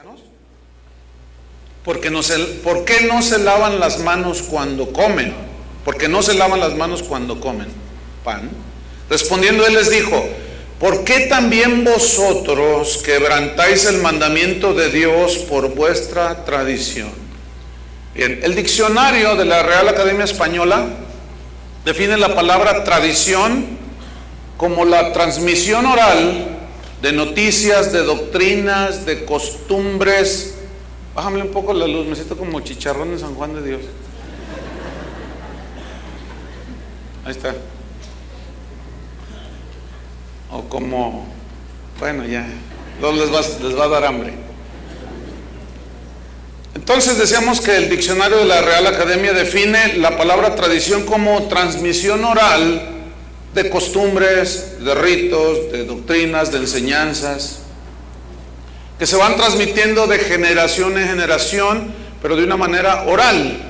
cristianos? ¿Por qué no se lavan las manos cuando comen? ¿Por qué no se lavan las manos cuando comen pan? Respondiendo él les dijo: ¿por qué también vosotros quebrantáis el mandamiento de Dios por vuestra tradición? Bien, el diccionario de la Real Academia Española define la palabra tradición como la transmisión oral de noticias, de doctrinas, de costumbres. Bájame un poco la luz, me siento como chicharrón en San Juan de Dios. Ahí está. O como, bueno, ya, luego les va a dar hambre. Entonces decíamos que el diccionario de la Real Academia define la palabra tradición como transmisión oral de costumbres, de ritos, de doctrinas, de enseñanzas, que se van transmitiendo de generación en generación, pero de una manera oral.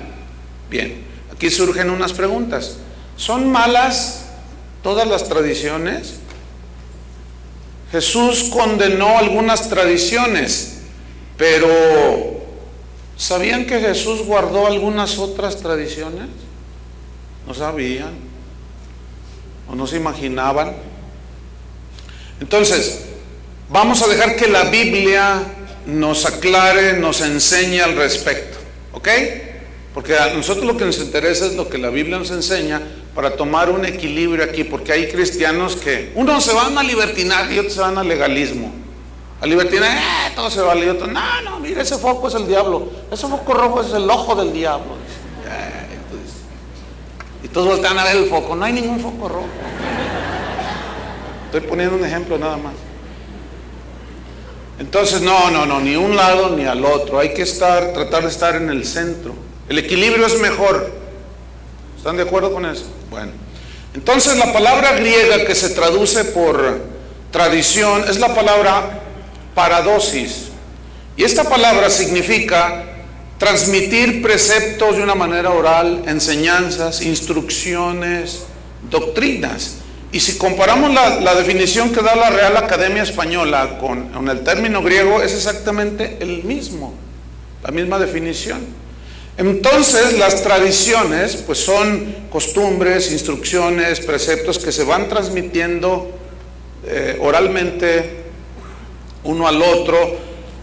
Bien, aquí surgen unas preguntas. ¿Son malas todas las tradiciones? Jesús condenó algunas tradiciones, pero ¿sabían que Jesús guardó algunas otras tradiciones? ¿No sabían? ¿O no se imaginaban? Entonces, vamos a dejar que la Biblia nos aclare, nos enseñe al respecto, ¿ok? Porque a nosotros lo que nos interesa es lo que la Biblia nos enseña para tomar un equilibrio aquí, porque hay cristianos que unos se van a libertinaje y otros se van al legalismo. Al libertinaje, todo se vale, y otros, no, mira, ese foco es el diablo, ese foco rojo es el ojo del diablo. Y todos voltean a ver el foco, no hay ningún foco rojo. Estoy poniendo un ejemplo nada más. Entonces, no, ni un lado ni al otro. Hay que tratar de estar en el centro. El equilibrio es mejor. ¿Están de acuerdo con eso? Bueno, entonces la palabra griega que se traduce por tradición es la palabra paradosis. Y esta palabra significa transmitir preceptos de una manera oral, enseñanzas, instrucciones, doctrinas. Y si comparamos la definición que da la Real Academia Española con el término griego, es exactamente el mismo, la misma definición. Entonces las tradiciones pues son costumbres, instrucciones, preceptos que se van transmitiendo oralmente uno al otro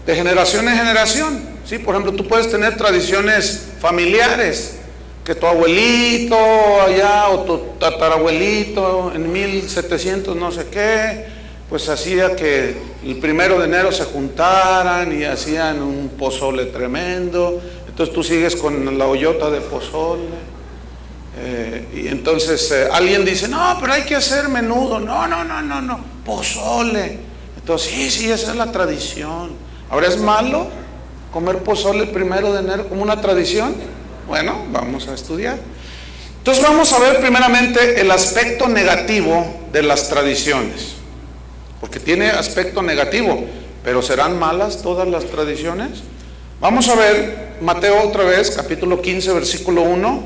de generación en generación, ¿sí? Por ejemplo, tú puedes tener tradiciones familiares, que tu abuelito allá o tu tatarabuelito en 1700 no sé qué, pues hacía que el 1 de enero se juntaran y hacían un pozole tremendo. Entonces tú sigues con la ollota de pozole, y entonces alguien dice, no, pero hay que hacer menudo, no, pozole. Entonces sí, esa es la tradición. Ahora, ¿es malo comer pozole el 1 de enero como una tradición? Bueno, vamos a estudiar. Entonces vamos a ver primeramente el aspecto negativo de las tradiciones, porque tiene aspecto negativo, pero ¿serán malas todas las tradiciones? Vamos a ver Mateo otra vez, capítulo 15, versículo 1,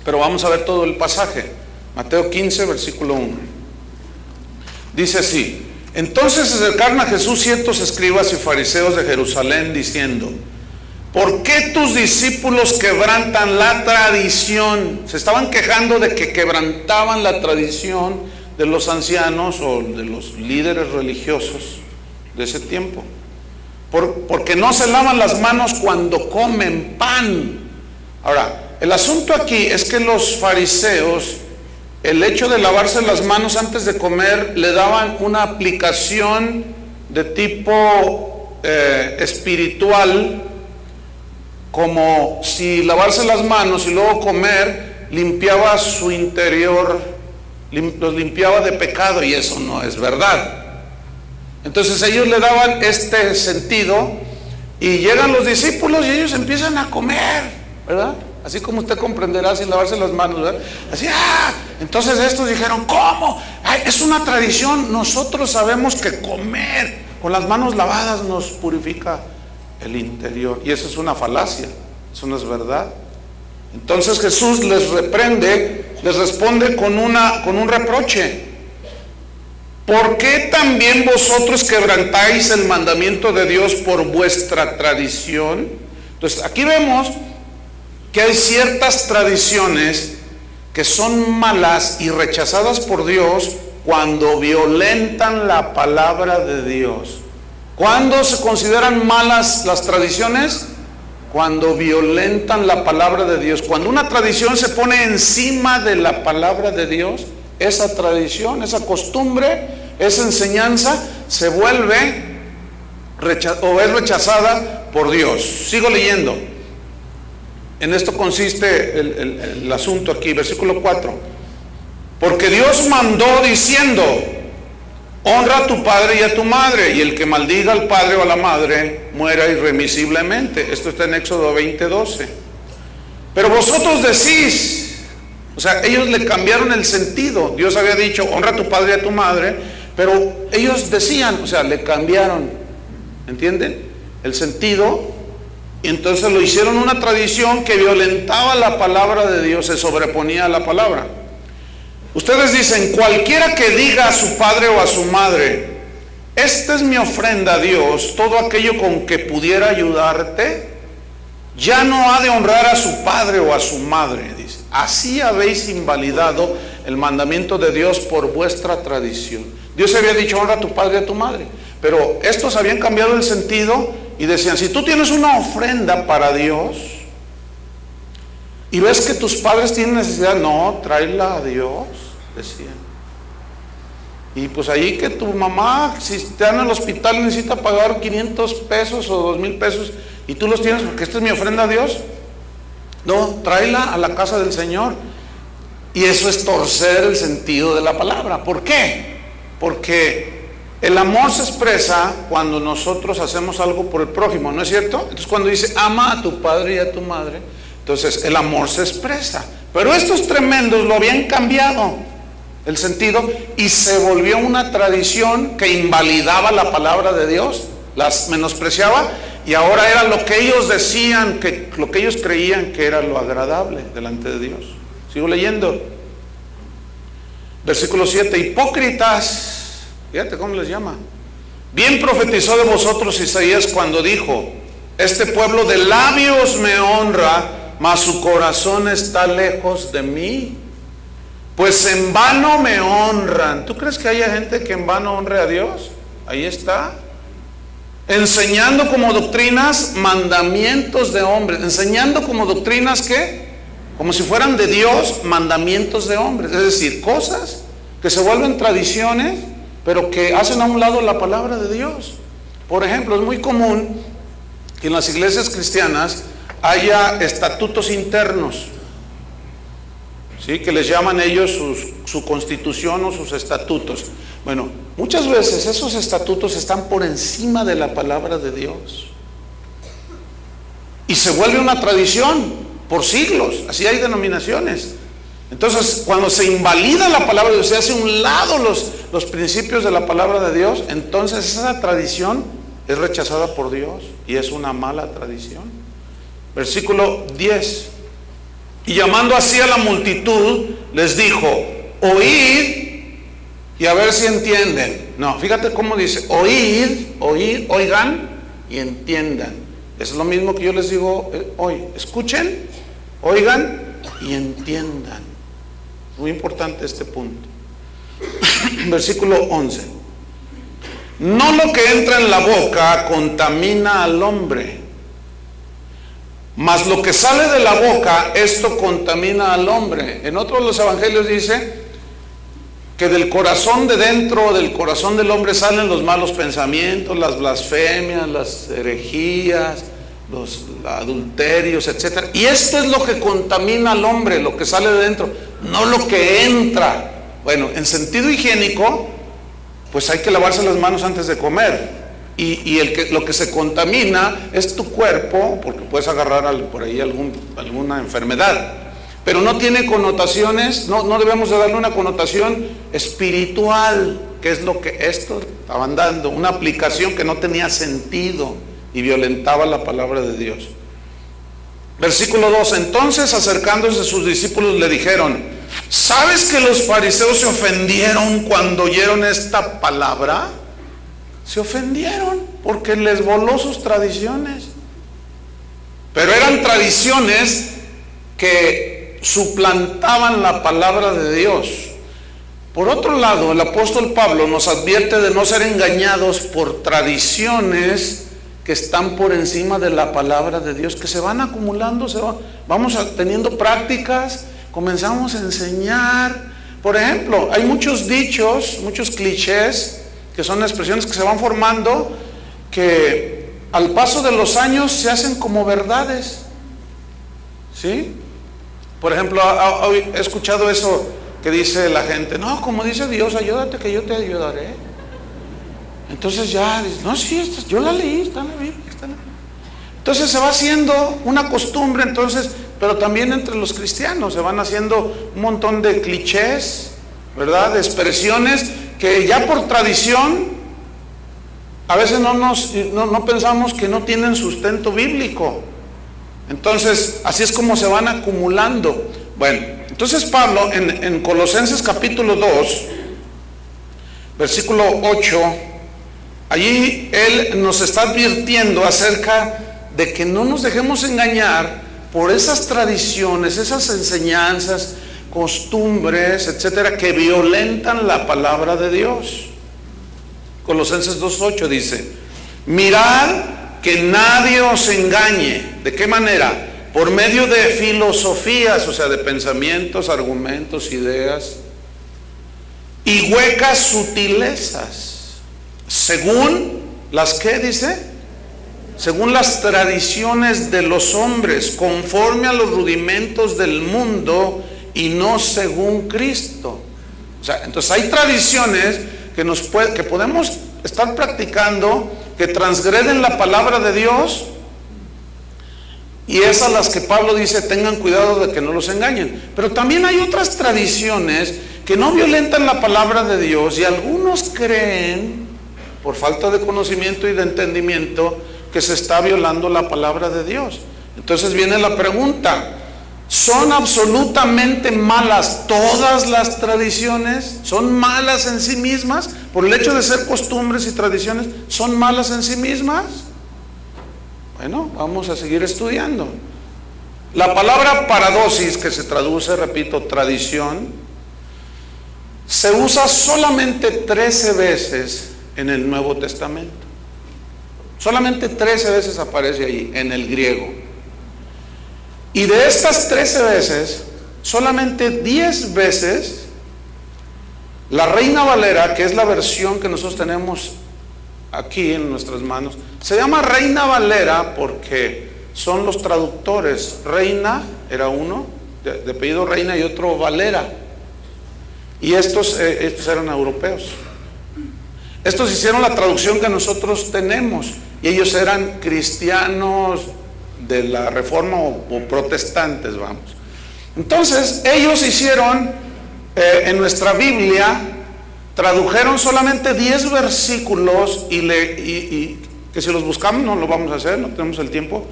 pero vamos a ver todo el pasaje. Mateo 15, versículo 1. Dice así: entonces se acercaron a Jesús ciertos escribas y fariseos de Jerusalén, diciendo: ¿por qué tus discípulos quebrantan la tradición? Se estaban quejando de que quebrantaban la tradición de los ancianos o de los líderes religiosos de ese tiempo. Porque no se lavan las manos cuando comen pan. Ahora, el asunto aquí es que los fariseos, el hecho de lavarse las manos antes de comer, le daban una aplicación de tipo espiritual, como si lavarse las manos y luego comer limpiaba su interior, los limpiaba de pecado, y eso no es verdad. Entonces ellos le daban este sentido, y llegan los discípulos y ellos empiezan a comer, ¿verdad? Así como usted comprenderá sin lavarse las manos, ¿verdad? Así, entonces estos dijeron, ¿cómo? Es una tradición, nosotros sabemos que comer con las manos lavadas nos purifica el interior, y eso es una falacia, eso no es verdad. Entonces Jesús les responde con un reproche. ¿por qué también vosotros quebrantáis el mandamiento de Dios por vuestra tradición? Entonces, aquí vemos que hay ciertas tradiciones que son malas y rechazadas por Dios cuando violentan la palabra de Dios. ¿Cuándo se consideran malas las tradiciones? Cuando violentan la palabra de Dios. Cuando una tradición se pone encima de la palabra de Dios, esa tradición, esa costumbre, esa enseñanza se vuelve o es rechazada por Dios. Sigo leyendo. En esto consiste el asunto aquí, versículo 4. Porque Dios mandó diciendo: honra a tu padre y a tu madre, y el que maldiga al padre o a la madre muera irremisiblemente. Esto está en Éxodo 20:12. Pero vosotros decís, o sea, ellos le cambiaron el sentido. Dios había dicho: honra a tu padre y a tu madre, pero ellos decían, o sea, le cambiaron, ¿entienden? El sentido. Y entonces lo hicieron una tradición que violentaba la palabra de Dios, se sobreponía a la palabra. Ustedes dicen: cualquiera que diga a su padre o a su madre: esta es mi ofrenda a Dios, todo aquello con que pudiera ayudarte, ya no ha de honrar a su padre o a su madre. Dice: así habéis invalidado el mandamiento de Dios por vuestra tradición. Dios había dicho: honra a tu padre y a tu madre, pero estos habían cambiado el sentido y decían: si tú tienes una ofrenda para Dios y ves que tus padres tienen necesidad, no, tráela a Dios, decían. Y pues ahí que tu mamá, si está en el hospital, necesita pagar 500 pesos o 2,000 pesos, y tú los tienes porque esta es mi ofrenda a Dios, no, tráela a la casa del Señor. Y eso es torcer el sentido de la palabra. ¿Por qué? Porque el amor se expresa cuando nosotros hacemos algo por el prójimo, ¿no es cierto? Entonces cuando dice: ama a tu padre y a tu madre, entonces el amor se expresa. Pero estos tremendos lo habían cambiado el sentido y se volvió una tradición que invalidaba la palabra de Dios, las menospreciaba, y ahora era lo que ellos decían, lo que ellos creían que era lo agradable delante de Dios. Sigo leyendo. Versículo 7. Hipócritas. Fíjate cómo les llama. Bien profetizó de vosotros Isaías cuando dijo: este pueblo de labios me honra, mas su corazón está lejos de mí, pues en vano me honran. ¿Tú crees que haya gente que en vano honre a Dios? Ahí está. Enseñando como doctrinas mandamientos de hombres. Enseñando como doctrinas, ¿qué? Como si fueran de Dios, mandamientos de hombres. Es decir, cosas que se vuelven tradiciones, pero que hacen a un lado la palabra de Dios. Por ejemplo, es muy común que en las iglesias cristianas haya estatutos internos, ¿sí? Que les llaman ellos su constitución o sus estatutos. Bueno, muchas veces esos estatutos están por encima de la palabra de Dios y se vuelve una tradición por siglos. Así hay denominaciones. Entonces, cuando se invalida la palabra de Dios, se hace a un lado los principios de la palabra de Dios, entonces esa tradición es rechazada por Dios y es una mala tradición. Versículo 10. Y llamando así a la multitud, les dijo: oíd y a ver si entienden. No, fíjate cómo dice: oíd, oigan y entiendan. Es lo mismo que yo les digo hoy. Escuchen, oigan y entiendan. Muy importante este punto. Versículo 11. No lo que entra en la boca contamina al hombre, mas lo que sale de la boca, esto contamina al hombre. En otros de los evangelios dice que del corazón de dentro, del corazón del hombre, salen los malos pensamientos, las blasfemias, las herejías, los adulterios, etcétera. Y esto es lo que contamina al hombre, lo que sale de dentro, no lo que entra. Bueno, en sentido higiénico, pues hay que lavarse las manos antes de comer. Y lo que se contamina es tu cuerpo, porque puedes agarrar por ahí alguna enfermedad. Pero no tiene connotaciones, no debemos de darle una connotación espiritual, que es lo que esto estaban dando, una aplicación que no tenía sentido y violentaba la palabra de Dios. Versículo 2. Entonces, acercándose sus discípulos, le dijeron: ¿Sabes que los fariseos se ofendieron cuando oyeron esta palabra? Se ofendieron porque les voló sus tradiciones. Pero eran tradiciones que suplantaban la palabra de Dios. Por otro lado, el apóstol Pablo nos advierte de no ser engañados por tradiciones que están por encima de la palabra de Dios, que se van acumulando, vamos teniendo prácticas, comenzamos a enseñar. Por ejemplo, hay muchos dichos, muchos clichés, que son expresiones que se van formando, que al paso de los años se hacen como verdades, ¿sí? Por ejemplo, he escuchado eso que dice la gente: no, como dice Dios, ayúdate que yo te ayudaré. Entonces ya dice: no, sí, yo la leí, está en la Biblia, está en la Biblia. Entonces se va haciendo una costumbre, pero también entre los cristianos se van haciendo un montón de clichés, ¿verdad? De expresiones que ya por tradición a veces no pensamos que no tienen sustento bíblico. Entonces así es como se van acumulando. Bueno, entonces Pablo en Colosenses capítulo 2 versículo 8, allí él nos está advirtiendo acerca de que no nos dejemos engañar por esas tradiciones, esas enseñanzas, costumbres, etcétera, que violentan la palabra de Dios. Colosenses 2:8 dice: mirad que nadie os engañe. ¿De qué manera? Por medio de filosofías, o sea, de pensamientos, argumentos, ideas, y huecas sutilezas, según las que dice, según las tradiciones de los hombres, conforme a los rudimentos del mundo y no según Cristo. O sea, entonces hay tradiciones que podemos estar practicando, que transgreden la palabra de Dios, y esas las que Pablo dice: tengan cuidado de que no los engañen. Pero también hay otras tradiciones que no violentan la palabra de Dios, y algunos creen, por falta de conocimiento y de entendimiento, que se está violando la palabra de Dios. Entonces viene la pregunta: ¿son absolutamente malas todas las tradiciones? ¿Son malas en sí mismas? Por el hecho de ser costumbres y tradiciones, ¿son malas en sí mismas? Bueno, vamos a seguir estudiando. La palabra paradosis, que se traduce, repito, tradición, se usa solamente 13 veces en el Nuevo Testamento. Solamente 13 veces aparece ahí en el griego. Y de estas 13 veces, solamente 10 veces, la Reina Valera, que es la versión que nosotros tenemos aquí en nuestras manos, se llama Reina Valera porque son los traductores. Reina era uno, de apellido Reina, y otro Valera. Y estos eran europeos. Estos hicieron la traducción que nosotros tenemos, y ellos eran cristianos de la Reforma o protestantes, vamos. Entonces ellos hicieron en nuestra Biblia, tradujeron solamente 10 versículos, y que si los buscamos no lo vamos a hacer, no tenemos el tiempo.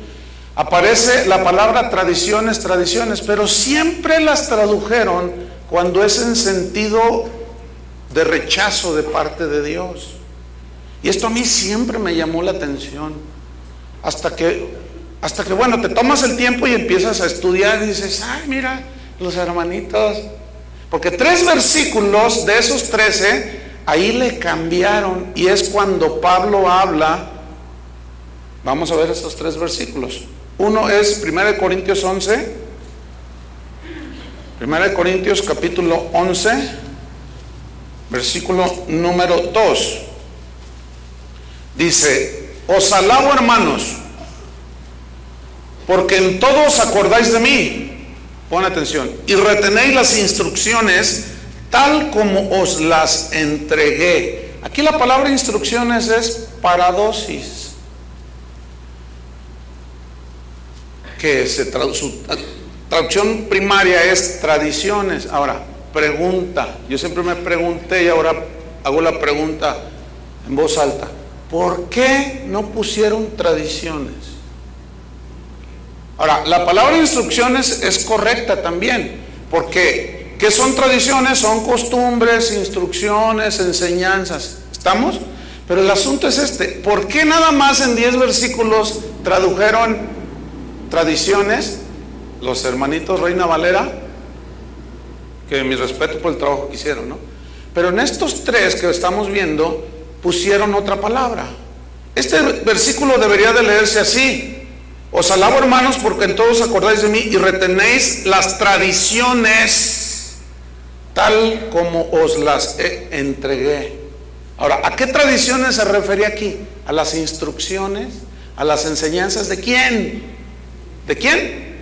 Aparece la palabra tradiciones, pero siempre las tradujeron cuando es en sentido de rechazo de parte de Dios. Y esto a mí siempre me llamó la atención, hasta que bueno, te tomas el tiempo y empiezas a estudiar y dices: ay, mira, los hermanitos, porque 3 versículos de esos 13 ahí le cambiaron, y es cuando Pablo habla. Vamos a ver estos 3 versículos. Uno es 1 Corintios 11, 1 Corintios capítulo 11, versículo número 2. Dice: os alabo, hermanos, porque en todo os acordáis de mí. Pon atención. Y retenéis las instrucciones tal como os las entregué. Aquí la palabra instrucciones es paradosis, que su traducción primaria es tradiciones. Ahora, pregunta. Yo siempre me pregunté, y ahora hago la pregunta en voz alta: ¿por qué no pusieron tradiciones? Ahora, la palabra instrucciones es correcta también, porque ¿Qué son tradiciones? Son costumbres, instrucciones, enseñanzas. ¿Estamos? Pero el asunto es este: ¿por qué nada más en 10 versículos tradujeron tradiciones los hermanitos Reina Valera? Que mi respeto por el trabajo que hicieron, ¿no? Pero en estos 3 que estamos viendo pusieron otra palabra. Este versículo debería de leerse así: os alabo, hermanos, porque en todos acordáis de mí y retenéis las tradiciones tal como os las entregué. Ahora, ¿a qué tradiciones se refería aquí? ¿A las instrucciones? ¿A las enseñanzas de quién? ¿De quién?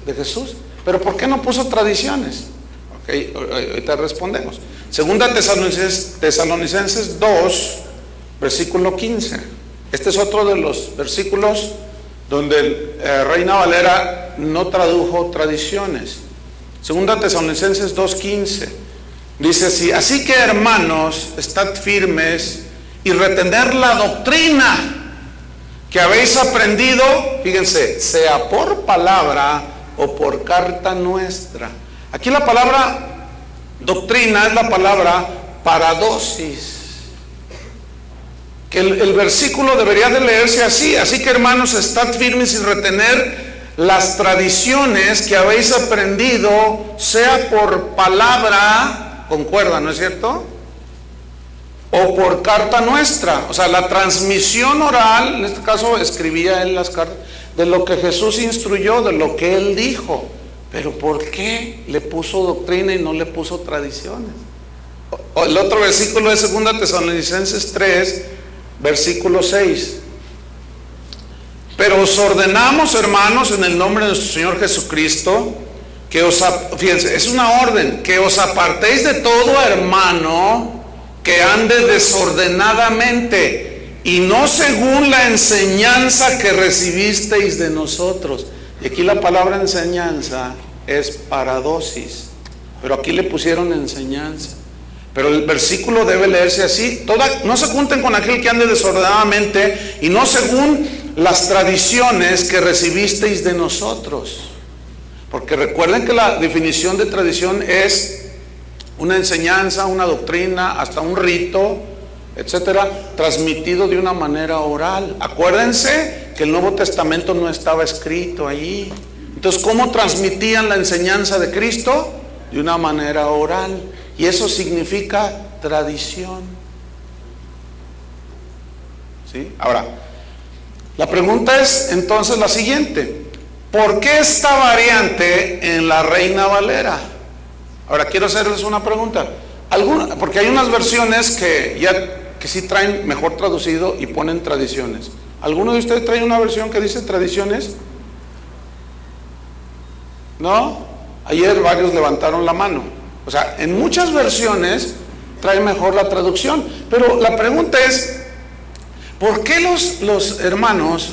De Jesús. ¿Pero por qué no puso tradiciones? Ok, ahorita respondemos. Segunda Tesalonicenses 2, versículo 15. Este es otro de los versículos donde Reina Valera no tradujo tradiciones. Segunda Tesalonicenses 2:15 dice así: así que, hermanos, estad firmes y retener la doctrina que habéis aprendido, fíjense, sea por palabra o por carta nuestra. Aquí la palabra doctrina es la palabra paradosis, que el versículo debería de leerse así: así que, hermanos, estad firmes y retener las tradiciones que habéis aprendido, sea por palabra, concuerda, ¿no es cierto?, o por carta nuestra. O sea, la transmisión oral, en este caso escribía él las cartas, de lo que Jesús instruyó, de lo que él dijo. Pero ¿por qué le puso doctrina y no le puso tradiciones? El otro versículo es 2 Tesalonicenses 3, versículo 6. Pero os ordenamos, hermanos, en el nombre de nuestro Señor Jesucristo, que fíjense, es una orden, que os apartéis de todo hermano que ande desordenadamente y no según la enseñanza que recibisteis de nosotros. Y aquí la palabra enseñanza es paradosis, pero aquí le pusieron enseñanza. Pero el versículo debe leerse así: no se junten con aquel que ande desordenadamente y no según las tradiciones que recibisteis de nosotros. Porque recuerden que la definición de tradición es una enseñanza, una doctrina, hasta un rito, etcétera, transmitido de una manera oral. Acuérdense que el Nuevo Testamento no estaba escrito allí. Entonces, ¿cómo transmitían la enseñanza de Cristo? De una manera oral. Y eso significa tradición. ¿Sí? Ahora, la pregunta es entonces la siguiente: ¿por qué esta variante en la Reina Valera? Ahora quiero hacerles una pregunta. Porque hay unas versiones que sí traen mejor traducido y ponen tradiciones. ¿Alguno de ustedes trae una versión que dice tradiciones? ¿No? Ayer varios levantaron la mano. O sea, en muchas versiones trae mejor la traducción. Pero la pregunta es: ¿por qué los hermanos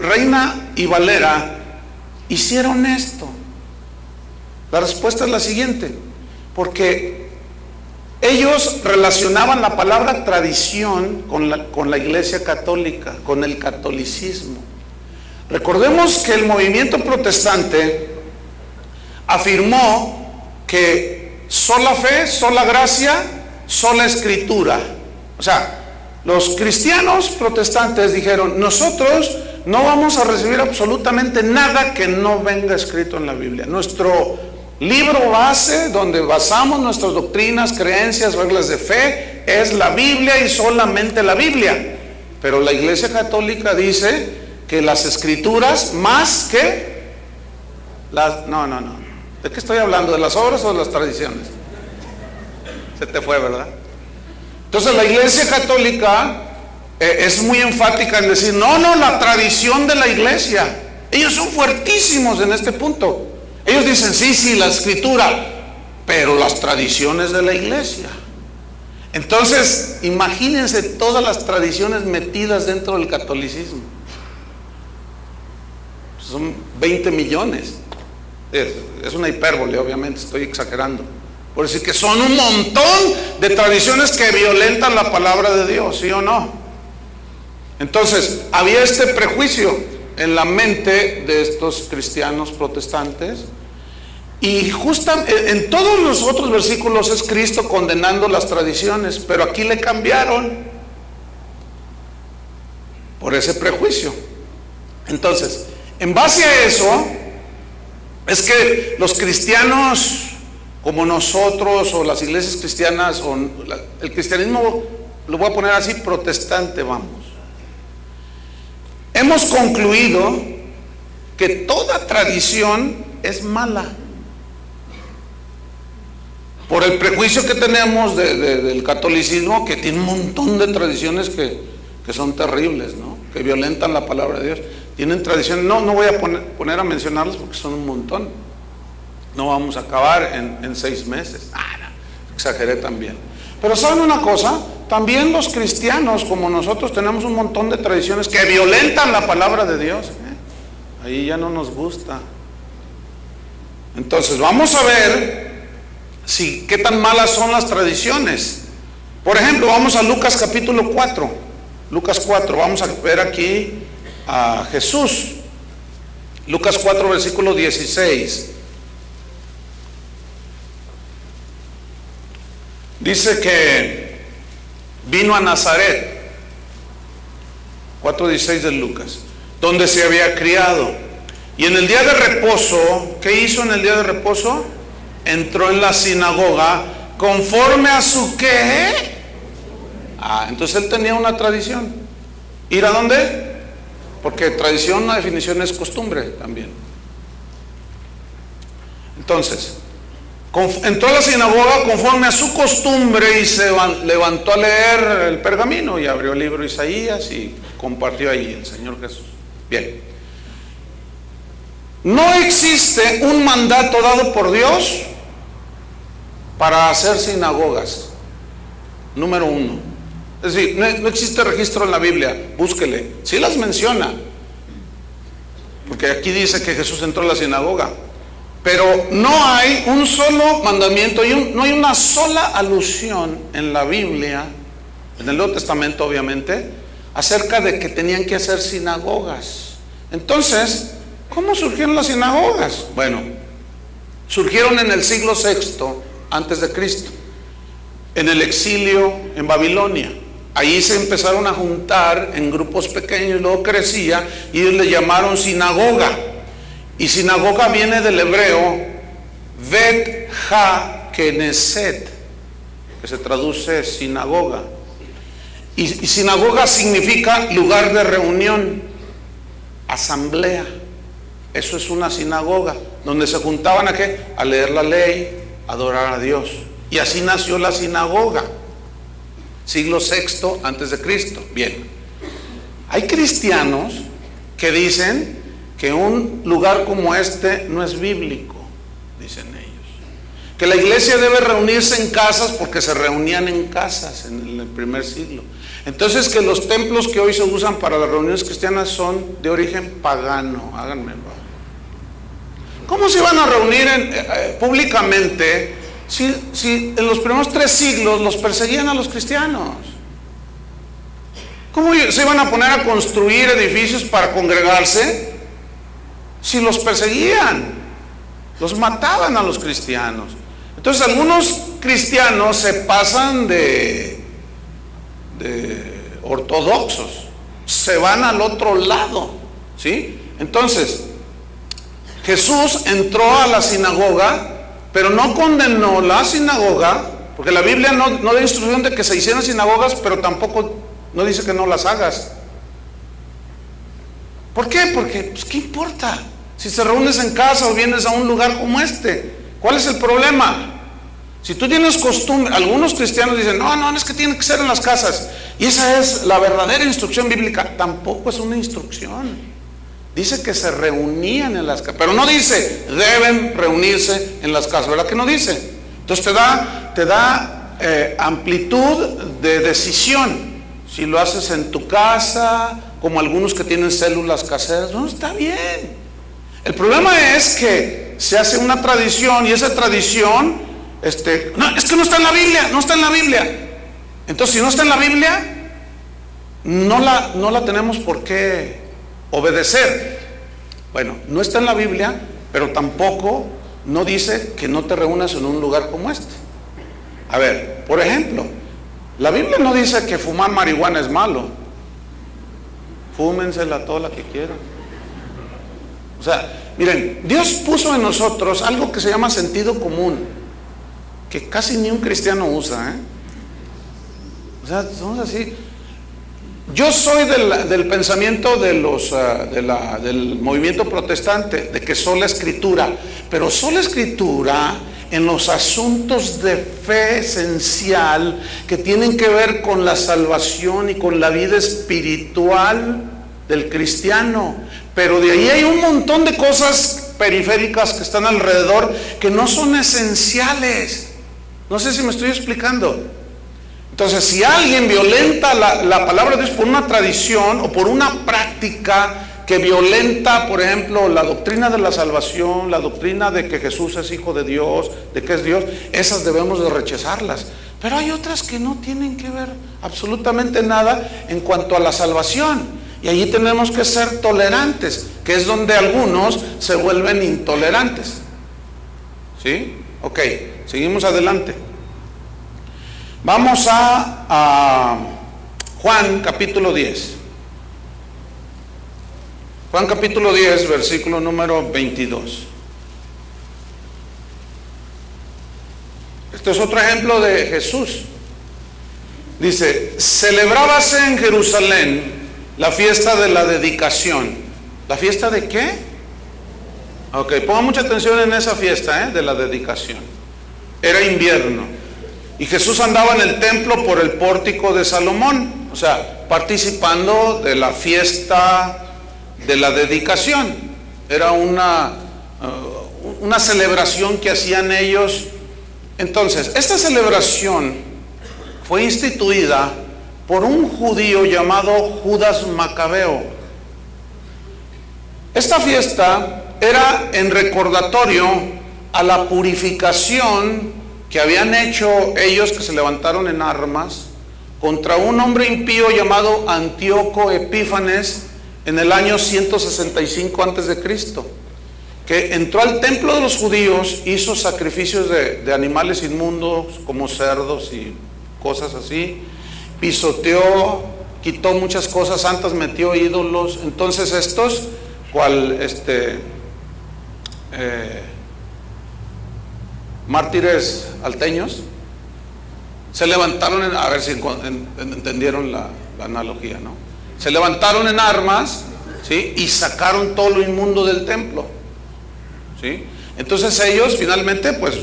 Reina y Valera hicieron esto? La respuesta es la siguiente: porque ellos relacionaban la palabra tradición con la Iglesia católica, con el catolicismo. Recordemos que el movimiento protestante afirmó que sola fe, sola gracia, sola escritura. O sea, los cristianos protestantes dijeron: nosotros no vamos a recibir absolutamente nada que no venga escrito en la Biblia. Nuestro libro base, donde basamos nuestras doctrinas, creencias, reglas de fe, es la Biblia y solamente la Biblia. Pero la Iglesia Católica dice que las escrituras más que las... No. ¿De qué estoy hablando? ¿De las obras o de las tradiciones? Se te fue, ¿verdad? Entonces la Iglesia Católica es muy enfática en decir: no, la tradición de la Iglesia. Ellos son fuertísimos en este punto. Ellos dicen: sí, la escritura, pero las tradiciones de la Iglesia. Entonces, imagínense todas las tradiciones metidas dentro del catolicismo. Son 20 millones. Es una hipérbole, obviamente, estoy exagerando. Por decir que son un montón de tradiciones que violentan la palabra de Dios, ¿sí o no? Entonces, había este prejuicio en la mente de estos cristianos protestantes, Y justamente en todos los otros versículos es Cristo condenando las tradiciones, pero aquí le cambiaron por ese prejuicio. Entonces, en base a eso, es que los cristianos como nosotros, o las iglesias cristianas, o el cristianismo, lo voy a poner así, protestante, vamos, hemos concluido que toda tradición es mala, por el prejuicio que tenemos del catolicismo, que tiene un montón de tradiciones que son terribles, ¿no? Que violentan la palabra de Dios. Tienen tradiciones, no voy a poner a mencionarlas porque son un montón. No vamos a acabar en 6 meses. No, exageré también. Pero ¿saben una cosa? También los cristianos, como nosotros, tenemos un montón de tradiciones que violentan la palabra de Dios. Ahí ya no nos gusta. Entonces, vamos a ver qué tan malas son las tradiciones. Por ejemplo, vamos a Lucas capítulo 4. Lucas 4, vamos a ver aquí a Jesús. Lucas 4, versículo 16. Dice que vino a Nazaret, 4:16 de Lucas, donde se había criado. Y en el día de reposo, ¿qué hizo en el día de reposo? Entró en la sinagoga conforme a su ¿qué? Entonces él tenía una tradición. ¿Ir a dónde? Porque tradición, una definición es costumbre también. Entonces, entró a la sinagoga conforme a su costumbre y se levantó a leer el pergamino y abrió el libro de Isaías y compartió ahí el Señor Jesús. Bien. No existe un mandato dado por Dios para hacer sinagogas. Número 1. Es decir, no existe registro en la Biblia, búsquele. Sí las menciona, porque aquí dice que Jesús entró a la sinagoga, pero no hay un solo mandamiento, no hay una sola alusión en la Biblia, en el Nuevo Testamento obviamente, acerca de que tenían que hacer sinagogas. Entonces, ¿cómo surgieron las sinagogas? Bueno, surgieron en el siglo VI antes de Cristo, en el exilio en Babilonia. Ahí se empezaron a juntar en grupos pequeños, luego crecía y ellos le llamaron sinagoga. Y sinagoga viene del hebreo Bet Ha Knesset, que se traduce sinagoga. Y sinagoga significa lugar de reunión, asamblea. Eso es una sinagoga, donde se juntaban ¿a qué? A leer la ley, a adorar a Dios. Y así nació la sinagoga, siglo VI antes de Cristo. Bien, hay cristianos que dicen que un lugar como este no es bíblico, dicen ellos, que la iglesia debe reunirse en casas porque se reunían en casas en el primer siglo. Entonces, que los templos que hoy se usan para las reuniones cristianas son de origen pagano. Háganme el favor. ¿Cómo se iban a reunir públicamente si en los primeros 3 siglos los perseguían a los cristianos? ¿Cómo se iban a poner a construir edificios para congregarse si los perseguían? Los mataban a los cristianos. Entonces algunos cristianos se pasan de ortodoxos, se van al otro lado, ¿sí? Entonces Jesús entró a la sinagoga, pero no condenó la sinagoga, porque la Biblia no da instrucción de que se hicieran sinagogas, pero tampoco no dice que no las hagas. ¿Por qué? Porque, pues, ¿qué importa? Si te reúnes en casa o vienes a un lugar como este, ¿cuál es el problema? Si tú tienes costumbre, algunos cristianos dicen, no, es que tiene que ser en las casas, y esa es la verdadera instrucción bíblica. Tampoco es una instrucción. Dice que se reunían en las casas, pero no dice deben reunirse en las casas, ¿verdad que no dice? Entonces te da amplitud de decisión. Si lo haces en tu casa, como algunos que tienen células caseras, no, está bien. El problema es que se hace una tradición y esa tradición, no, es que no está en la Biblia, no está en la Biblia. Entonces, si no está en la Biblia, no la tenemos por qué obedecer. Bueno, no está en la Biblia, pero tampoco no dice que no te reúnas en un lugar como este. A ver, por ejemplo, la Biblia no dice que fumar marihuana es malo. Fúmensela toda la que quieran. O sea, miren, Dios puso en nosotros algo que se llama sentido común, que casi ni un cristiano usa, O sea, somos así. Yo soy del pensamiento del movimiento protestante, de que sola escritura, pero sola escritura en los asuntos de fe esencial que tienen que ver con la salvación y con la vida espiritual del cristiano. Pero de ahí hay un montón de cosas periféricas que están alrededor que no son esenciales. No sé si me estoy explicando. Entonces, si alguien violenta la palabra de Dios por una tradición o por una práctica que violenta, por ejemplo, la doctrina de la salvación, la doctrina de que Jesús es Hijo de Dios, de que es Dios, esas debemos de rechazarlas. Pero hay otras que no tienen que ver absolutamente nada en cuanto a la salvación. Y allí tenemos que ser tolerantes, que es donde algunos se vuelven intolerantes. ¿Sí? Ok, seguimos adelante. Vamos a Juan capítulo 10. Juan capítulo 10, versículo número 22. Este es otro ejemplo de Jesús. Dice, celebrábase en Jerusalén la fiesta de la dedicación. ¿La fiesta de qué? Ok, pongan mucha atención en esa fiesta, de la dedicación. Era invierno. Y Jesús andaba en el templo por el pórtico de Salomón, o sea, participando de la fiesta de la dedicación. Era una celebración que hacían ellos. Entonces, esta celebración fue instituida por un judío llamado Judas Macabeo. Esta fiesta era en recordatorio a la purificación que habían hecho ellos, que se levantaron en armas contra un hombre impío llamado Antíoco Epífanes en el año 165 a.C., que entró al templo de los judíos, hizo sacrificios de animales inmundos como cerdos y cosas así, pisoteó, quitó muchas cosas santas, metió ídolos. Entonces estos, mártires alteños, se levantaron a ver si entendieron la analogía, ¿no? Se levantaron en armas, ¿sí? Y sacaron todo lo inmundo del templo, ¿sí? Entonces ellos finalmente pues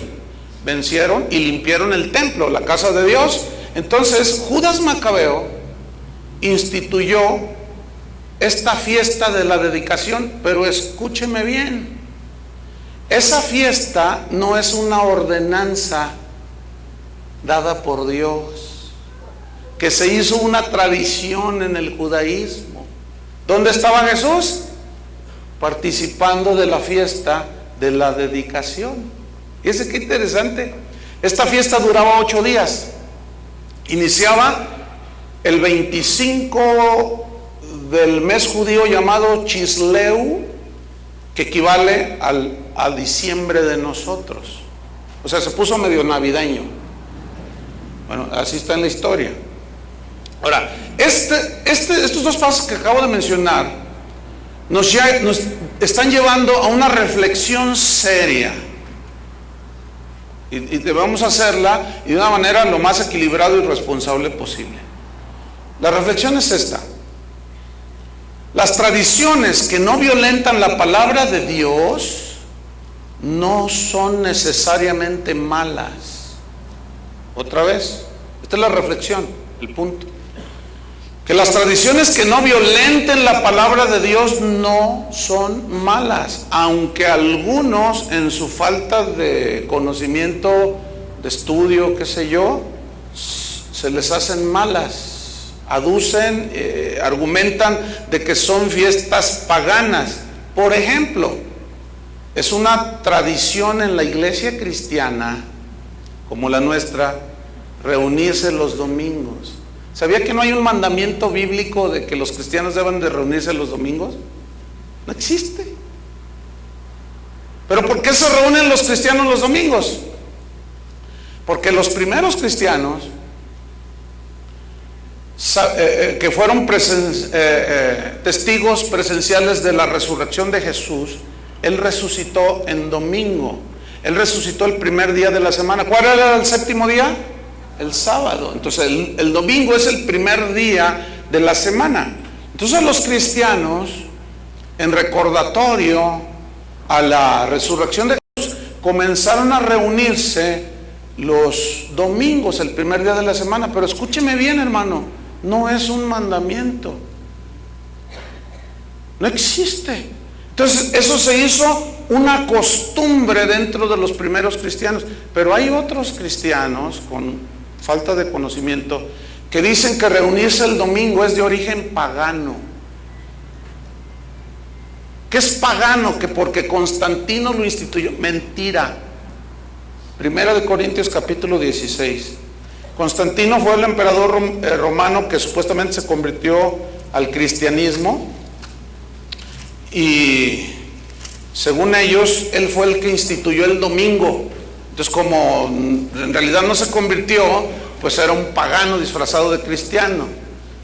vencieron y limpiaron el templo, la casa de Dios. Entonces Judas Macabeo instituyó esta fiesta de la dedicación, pero escúcheme bien. Esa fiesta no es una ordenanza dada por Dios, que se hizo una tradición en el judaísmo. ¿Dónde estaba Jesús? Participando de la fiesta de la dedicación. Fíjense qué interesante. Esta fiesta duraba 8 días. Iniciaba el 25 del mes judío llamado Chisleu, que equivale a diciembre de nosotros. O sea, se puso medio navideño. Bueno, así está en la historia. Ahora, estos dos pasos que acabo de mencionar nos están llevando a una reflexión seria. Y debemos hacerla y de una manera lo más equilibrado y responsable posible. La reflexión es esta: las tradiciones que no violentan la palabra de Dios no son necesariamente malas. Otra vez, esta es la reflexión, el punto. Que las tradiciones que no violenten la palabra de Dios no son malas, aunque algunos en su falta de conocimiento, de estudio, qué sé yo, se les hacen malas. Aducen, argumentan de que son fiestas paganas. Por ejemplo, es una tradición en la iglesia cristiana, como la nuestra, reunirse los domingos. ¿Sabía que no hay un mandamiento bíblico de que los cristianos deben de reunirse los domingos? No existe. Pero ¿por qué se reúnen los cristianos los domingos? Porque los primeros cristianos que fueron testigos presenciales de la resurrección de Jesús, Él resucitó en domingo. Él resucitó el primer día de la semana. ¿Cuál era el séptimo día? El sábado. Entonces el domingo es el primer día de la semana. Entonces los cristianos, en recordatorio a la resurrección de Jesús, comenzaron a reunirse los domingos, el primer día de la semana. Pero escúcheme bien, hermano, no es un mandamiento, no existe. Entonces eso se hizo una costumbre dentro de los primeros cristianos. Pero hay otros cristianos con falta de conocimiento que dicen que reunirse el domingo es de origen pagano. ¿Qué es pagano? Que porque Constantino lo instituyó. Mentira. Primera de Corintios capítulo 16. Constantino fue el emperador romano que supuestamente se convirtió al cristianismo, y según ellos, él fue el que instituyó el domingo. Entonces, como en realidad no se convirtió, pues era un pagano disfrazado de cristiano.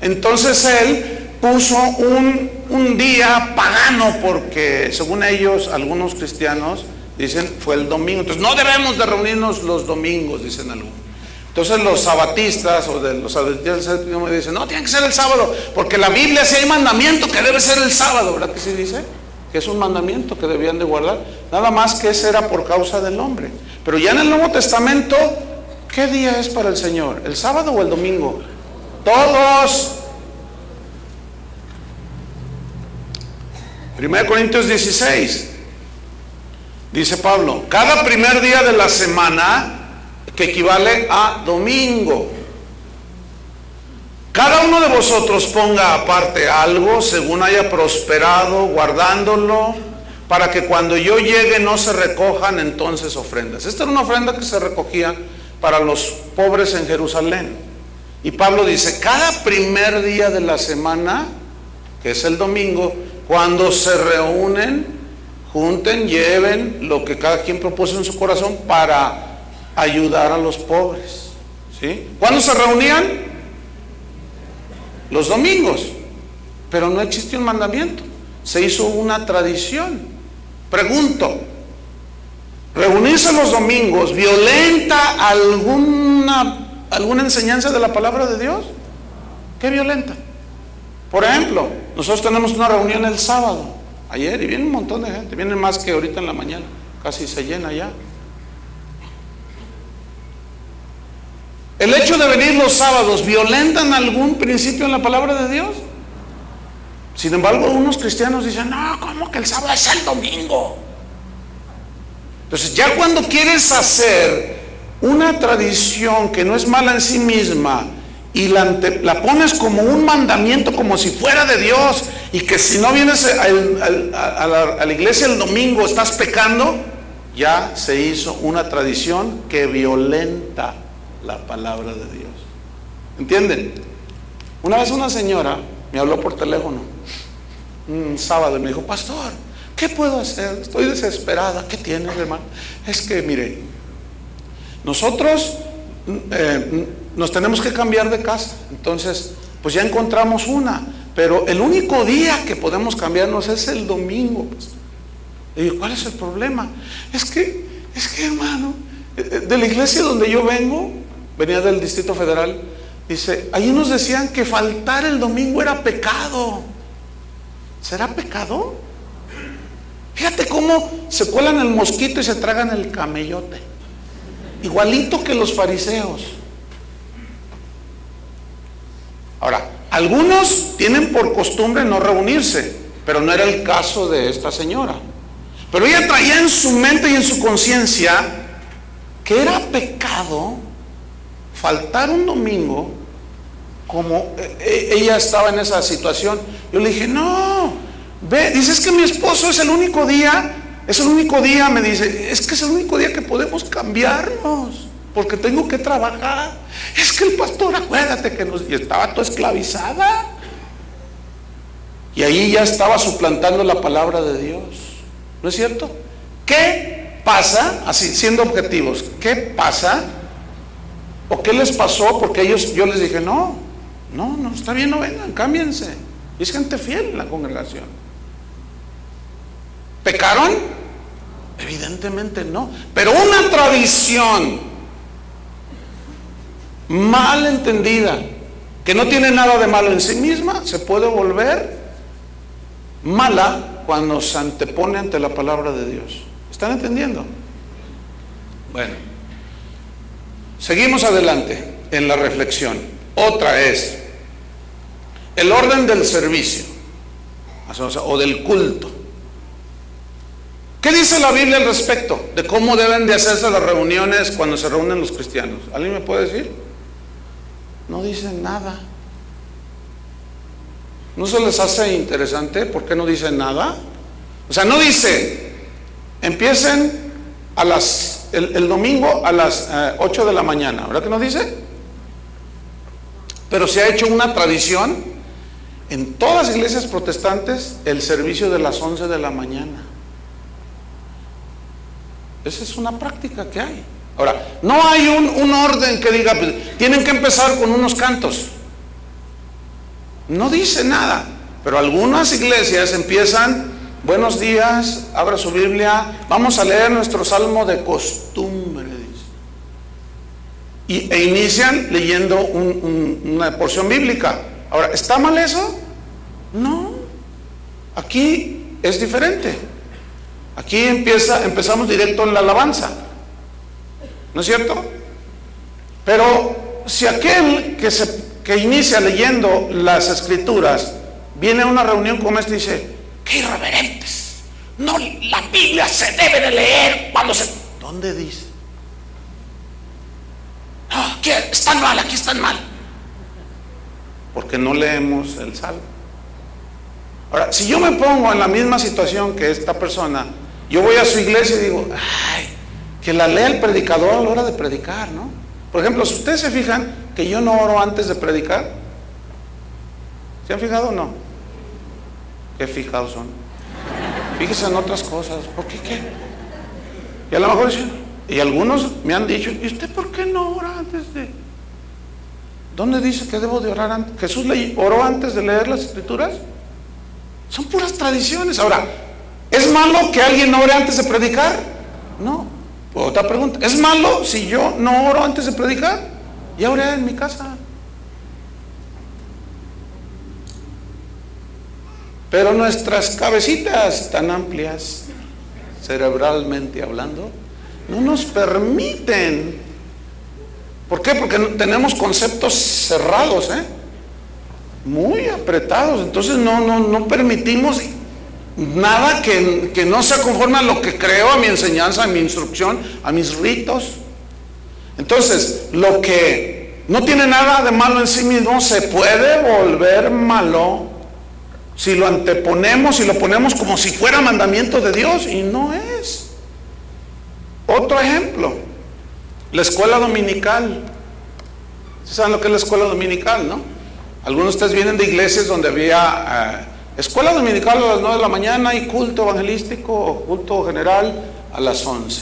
Entonces él puso un día pagano, porque según ellos, algunos cristianos dicen, fue el domingo. Entonces no debemos de reunirnos los domingos, dicen algunos. Entonces los sabatistas o de los adventistas del séptimo día dicen, no, tiene que ser el sábado, porque la Biblia sí hay mandamiento que debe ser el sábado, ¿verdad que sí dice? Que es un mandamiento que debían de guardar. Nada más que ese era por causa del hombre. Pero ya en el Nuevo Testamento, ¿qué día es para el Señor? ¿El sábado o el domingo? Todos. 1 Corintios 16, dice Pablo, cada primer día de la semana, que equivale a domingo, cada uno de vosotros ponga aparte algo según haya prosperado, guardándolo, para que cuando yo llegue no se recojan entonces ofrendas. Esta era una ofrenda que se recogía para los pobres en Jerusalén. Y Pablo dice, cada primer día de la semana, que es el domingo, cuando se reúnen, junten, lleven lo que cada quien propuso en su corazón para ayudar a los pobres. ¿Sí? ¿Cuándo se reunían? Los domingos. Pero no existió un mandamiento, se hizo una tradición. Pregunto, ¿reunirse los domingos violenta alguna enseñanza de la palabra de Dios? ¿Qué violenta? Por ejemplo, nosotros tenemos una reunión el sábado, ayer, y viene un montón de gente, vienen más que ahorita en la mañana, casi se llena ya. ¿El hecho de venir los sábados violentan algún principio en la palabra de Dios? Sin embargo, algunos cristianos dicen, no, ¿cómo que el sábado es el domingo? Entonces, ya cuando quieres hacer una tradición que no es mala en sí misma y la pones como un mandamiento, como si fuera de Dios, y que si no vienes a la iglesia el domingo estás pecando, ya se hizo una tradición que violenta la palabra de Dios. ¿Entienden? Una vez una señora me habló por teléfono un sábado y me dijo, pastor, ¿qué puedo hacer? Estoy desesperada. ¿Qué tienes, hermano? Es que mire, nosotros nos tenemos que cambiar de casa. Entonces, pues ya encontramos una, pero el único día que podemos cambiarnos es el domingo, pastor. Le digo, ¿cuál es el problema? Es que hermano, de la iglesia donde yo venía del Distrito Federal, dice, ahí nos decían que faltar el domingo era pecado. ¿Será pecado? Fíjate cómo se cuelan el mosquito y se tragan el camellote, igualito que los fariseos. Ahora, algunos tienen por costumbre no reunirse, pero no era el caso de esta señora. Pero ella traía en su mente y en su conciencia que era pecado faltar un domingo. Como ella estaba en esa situación, yo le dije, no, ve, dices que mi esposo es el único día, me dice, es que es el único día que podemos cambiarnos, porque tengo que trabajar. Es que el pastor, acuérdate que y estaba toda esclavizada. Y ahí ya estaba suplantando la palabra de Dios. ¿No es cierto? ¿Qué pasa? Así, siendo objetivos, ¿qué pasa? ¿O qué les pasó? Porque yo les dije, no, está bien, no vengan, cámbiense. Y es gente fiel en la congregación. ¿Pecaron? Evidentemente no. Pero una tradición mal entendida, que no tiene nada de malo en sí misma, se puede volver mala cuando se antepone ante la palabra de Dios. ¿Están entendiendo? Bueno, seguimos adelante en la reflexión. Otra es el orden del servicio, o del culto. ¿Qué dice la Biblia al respecto de cómo deben de hacerse las reuniones cuando se reúnen los cristianos? ¿Alguien me puede decir? No dice nada. ¿No se les hace interesante? ¿Por qué no dice nada? O sea, no dice, empiecen el domingo a las 8 de la mañana, ¿verdad que no dice? Pero se ha hecho una tradición en todas las iglesias protestantes, el servicio de las 11 de la mañana. Esa es una práctica que hay. Ahora, no hay un orden que diga, pues, tienen que empezar con unos cantos. No dice nada, pero algunas iglesias empiezan, buenos días, abra su Biblia, vamos a leer nuestro salmo de costumbre, dice. E inician leyendo una porción bíblica. Ahora, ¿está mal eso? No. Aquí es diferente. Aquí empezamos directo en la alabanza. ¿No es cierto? Pero si aquel que inicia leyendo las escrituras viene a una reunión como esta y dice, ¡qué irreverentes! No, la Biblia se debe de leer cuando se... ¿Dónde dice? No, ¿qué? Están mal, aquí están mal. Porque no leemos el salmo. Ahora, si yo me pongo en la misma situación que esta persona, yo voy a su iglesia y digo, ¡ay! Que la lea el predicador a la hora de predicar, ¿no? Por ejemplo, si ustedes se fijan que yo no oro antes de predicar, ¿se han fijado o no? ¿Qué fijados son? Fíjense en otras cosas. ¿Por qué qué? Y a lo mejor dicen, y algunos me han dicho, ¿y usted por qué no ora antes de? ¿Dónde dice que debo de orar antes? ¿Jesús oró antes de leer las escrituras? Son puras tradiciones. Ahora, ¿es malo que alguien ore antes de predicar? No. Otra pregunta, ¿es malo si yo no oro antes de predicar? Ya oré en mi casa. Pero nuestras cabecitas tan amplias, cerebralmente hablando, no nos permiten. ¿Por qué? Porque tenemos conceptos cerrados, muy apretados. Entonces no permitimos nada que no se conforme a lo que creo, a mi enseñanza, a mi instrucción, a mis ritos. Entonces, lo que no tiene nada de malo en sí mismo se puede volver malo si lo anteponemos y lo ponemos como si fuera mandamiento de Dios, y no es. Otro ejemplo, la escuela dominical. ¿Saben lo que es la escuela dominical, no? Algunos de ustedes vienen de iglesias donde había escuela dominical a las 9 de la mañana y culto evangelístico o culto general a las 11.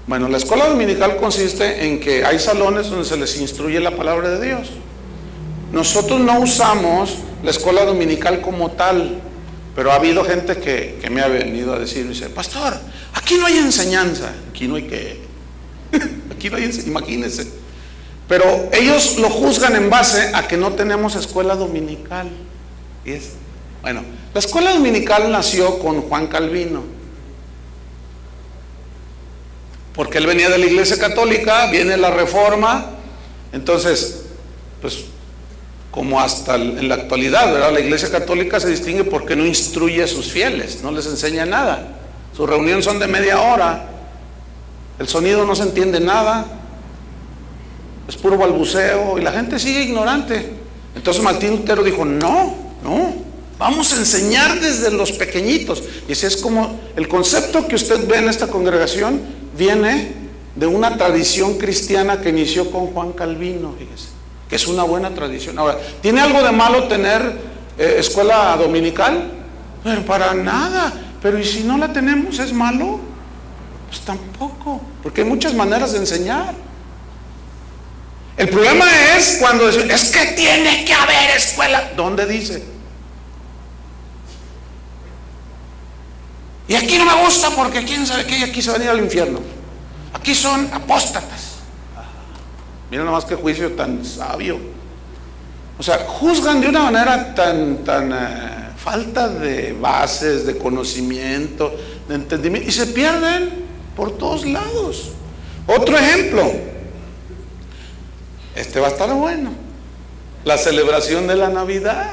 Bueno, la escuela dominical consiste en que hay salones donde se les instruye la palabra de Dios. Nosotros no usamos la escuela dominical como tal, pero ha habido gente que me ha venido a decir, dice, pastor, aquí no hay enseñanza, aquí no hay que, aquí no hay enseñanza, imagínense. Pero ellos lo juzgan en base a que no tenemos escuela dominical. Bueno, la escuela dominical nació con Juan Calvino, porque él venía de la Iglesia Católica, viene la Reforma. Entonces, pues como hasta en la actualidad, ¿verdad? La Iglesia Católica se distingue porque no instruye a sus fieles, no les enseña nada. Sus reuniones son de media hora, el sonido no se entiende nada, es puro balbuceo y la gente sigue ignorante. Entonces Martín Lutero dijo, no, vamos a enseñar desde los pequeñitos. Y ese es como el concepto que usted ve en esta congregación, viene de una tradición cristiana que inició con Juan Calvino, fíjese, que es una buena tradición. Ahora, ¿tiene algo de malo tener escuela dominical? Pero para nada. Pero ¿y si no la tenemos, es malo? Pues tampoco, porque hay muchas maneras de enseñar. El problema es cuando dicen, es que tiene que haber escuela. ¿Dónde dice? Y aquí no me gusta porque quién sabe qué, y aquí se va a ir al infierno. Aquí son apóstatas. Mira nomás qué juicio tan sabio. O sea, juzgan de una manera tan falta de bases, de conocimiento, de entendimiento, y se pierden por todos lados. Otro ejemplo, este va a estar bueno, la celebración de la Navidad.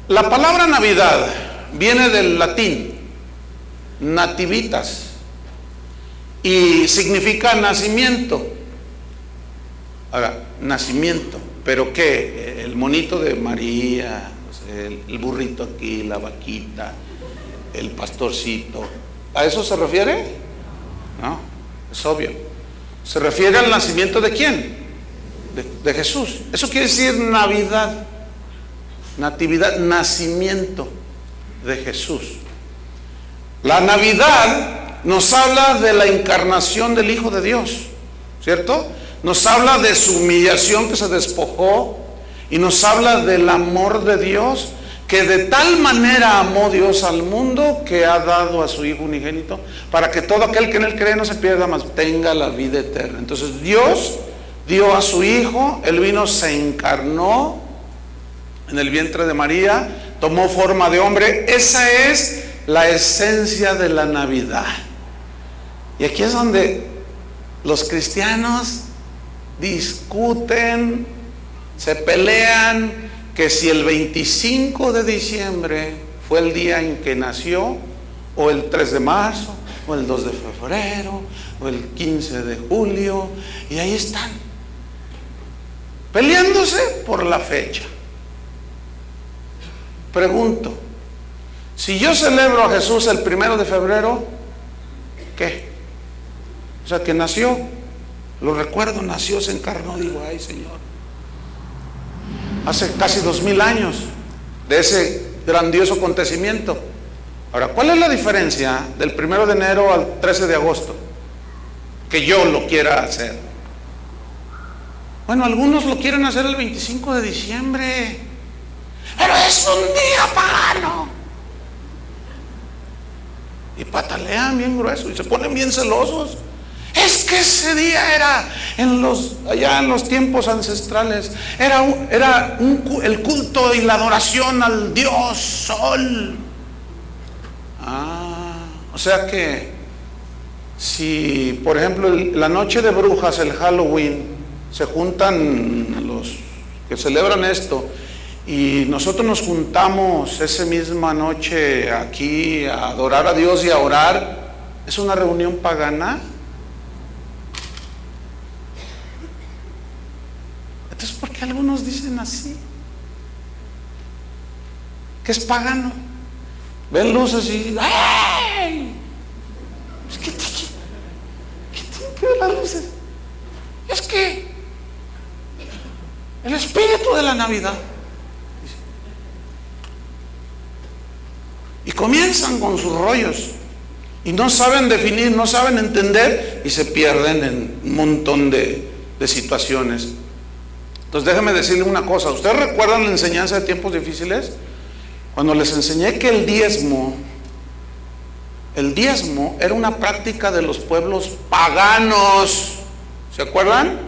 La palabra Navidad viene del latín nativitas y significa nacimiento. Ahora, nacimiento, pero ¿qué? El monito de María, el burrito aquí, la vaquita, el pastorcito, ¿a eso se refiere? No, es obvio. Se refiere al nacimiento de ¿quién? De Jesús. Eso quiere decir Navidad, natividad, nacimiento de Jesús. La Navidad nos habla de la encarnación del Hijo de Dios, ¿cierto? Nos habla de su humillación, que se despojó, y nos habla del amor de Dios, que de tal manera amó Dios al mundo que ha dado a su Hijo unigénito, para que todo aquel que en él cree no se pierda, mas tenga la vida eterna. Entonces Dios dio a su Hijo, Él vino, se encarnó en el vientre de María, tomó forma de hombre. Esa es la esencia de la Navidad. Y aquí es donde los cristianos discuten, se pelean, que si el 25 de diciembre fue el día en que nació, o el 3 de marzo, o el 2 de febrero, o el 15 de julio, y ahí están, peleándose por la fecha. Pregunto, si yo celebro a Jesús el 1 de febrero, ¿qué? O sea, que nació, lo recuerdo, nació, se encarnó, digo, ay Señor, hace casi 2000 años de ese grandioso acontecimiento. Ahora, ¿cuál es la diferencia del 1 de enero al 13 de agosto? Que yo lo quiera hacer. Bueno, algunos lo quieren hacer el 25 de diciembre, pero es un día pagano. Y patalean bien grueso y se ponen bien celosos. Es que ese día era allá en los tiempos ancestrales, el culto y la adoración al dios Sol. O sea que si, por ejemplo, la noche de brujas, el Halloween, se juntan los que celebran esto, y nosotros nos juntamos esa misma noche aquí a adorar a Dios y a orar, ¿es una reunión pagana? Entonces, ¿por qué algunos dicen así? Que es pagano. Ven luces y ¡ay! ¿Qué tienen que ver las luces? Es que el espíritu de la Navidad. Y comienzan con sus rollos y no saben definir, no saben entender, y se pierden en un montón de situaciones. Entonces déjeme decirle una cosa. ¿Ustedes recuerdan la enseñanza de tiempos difíciles? Cuando les enseñé que el diezmo era una práctica de los pueblos paganos. ¿Se acuerdan?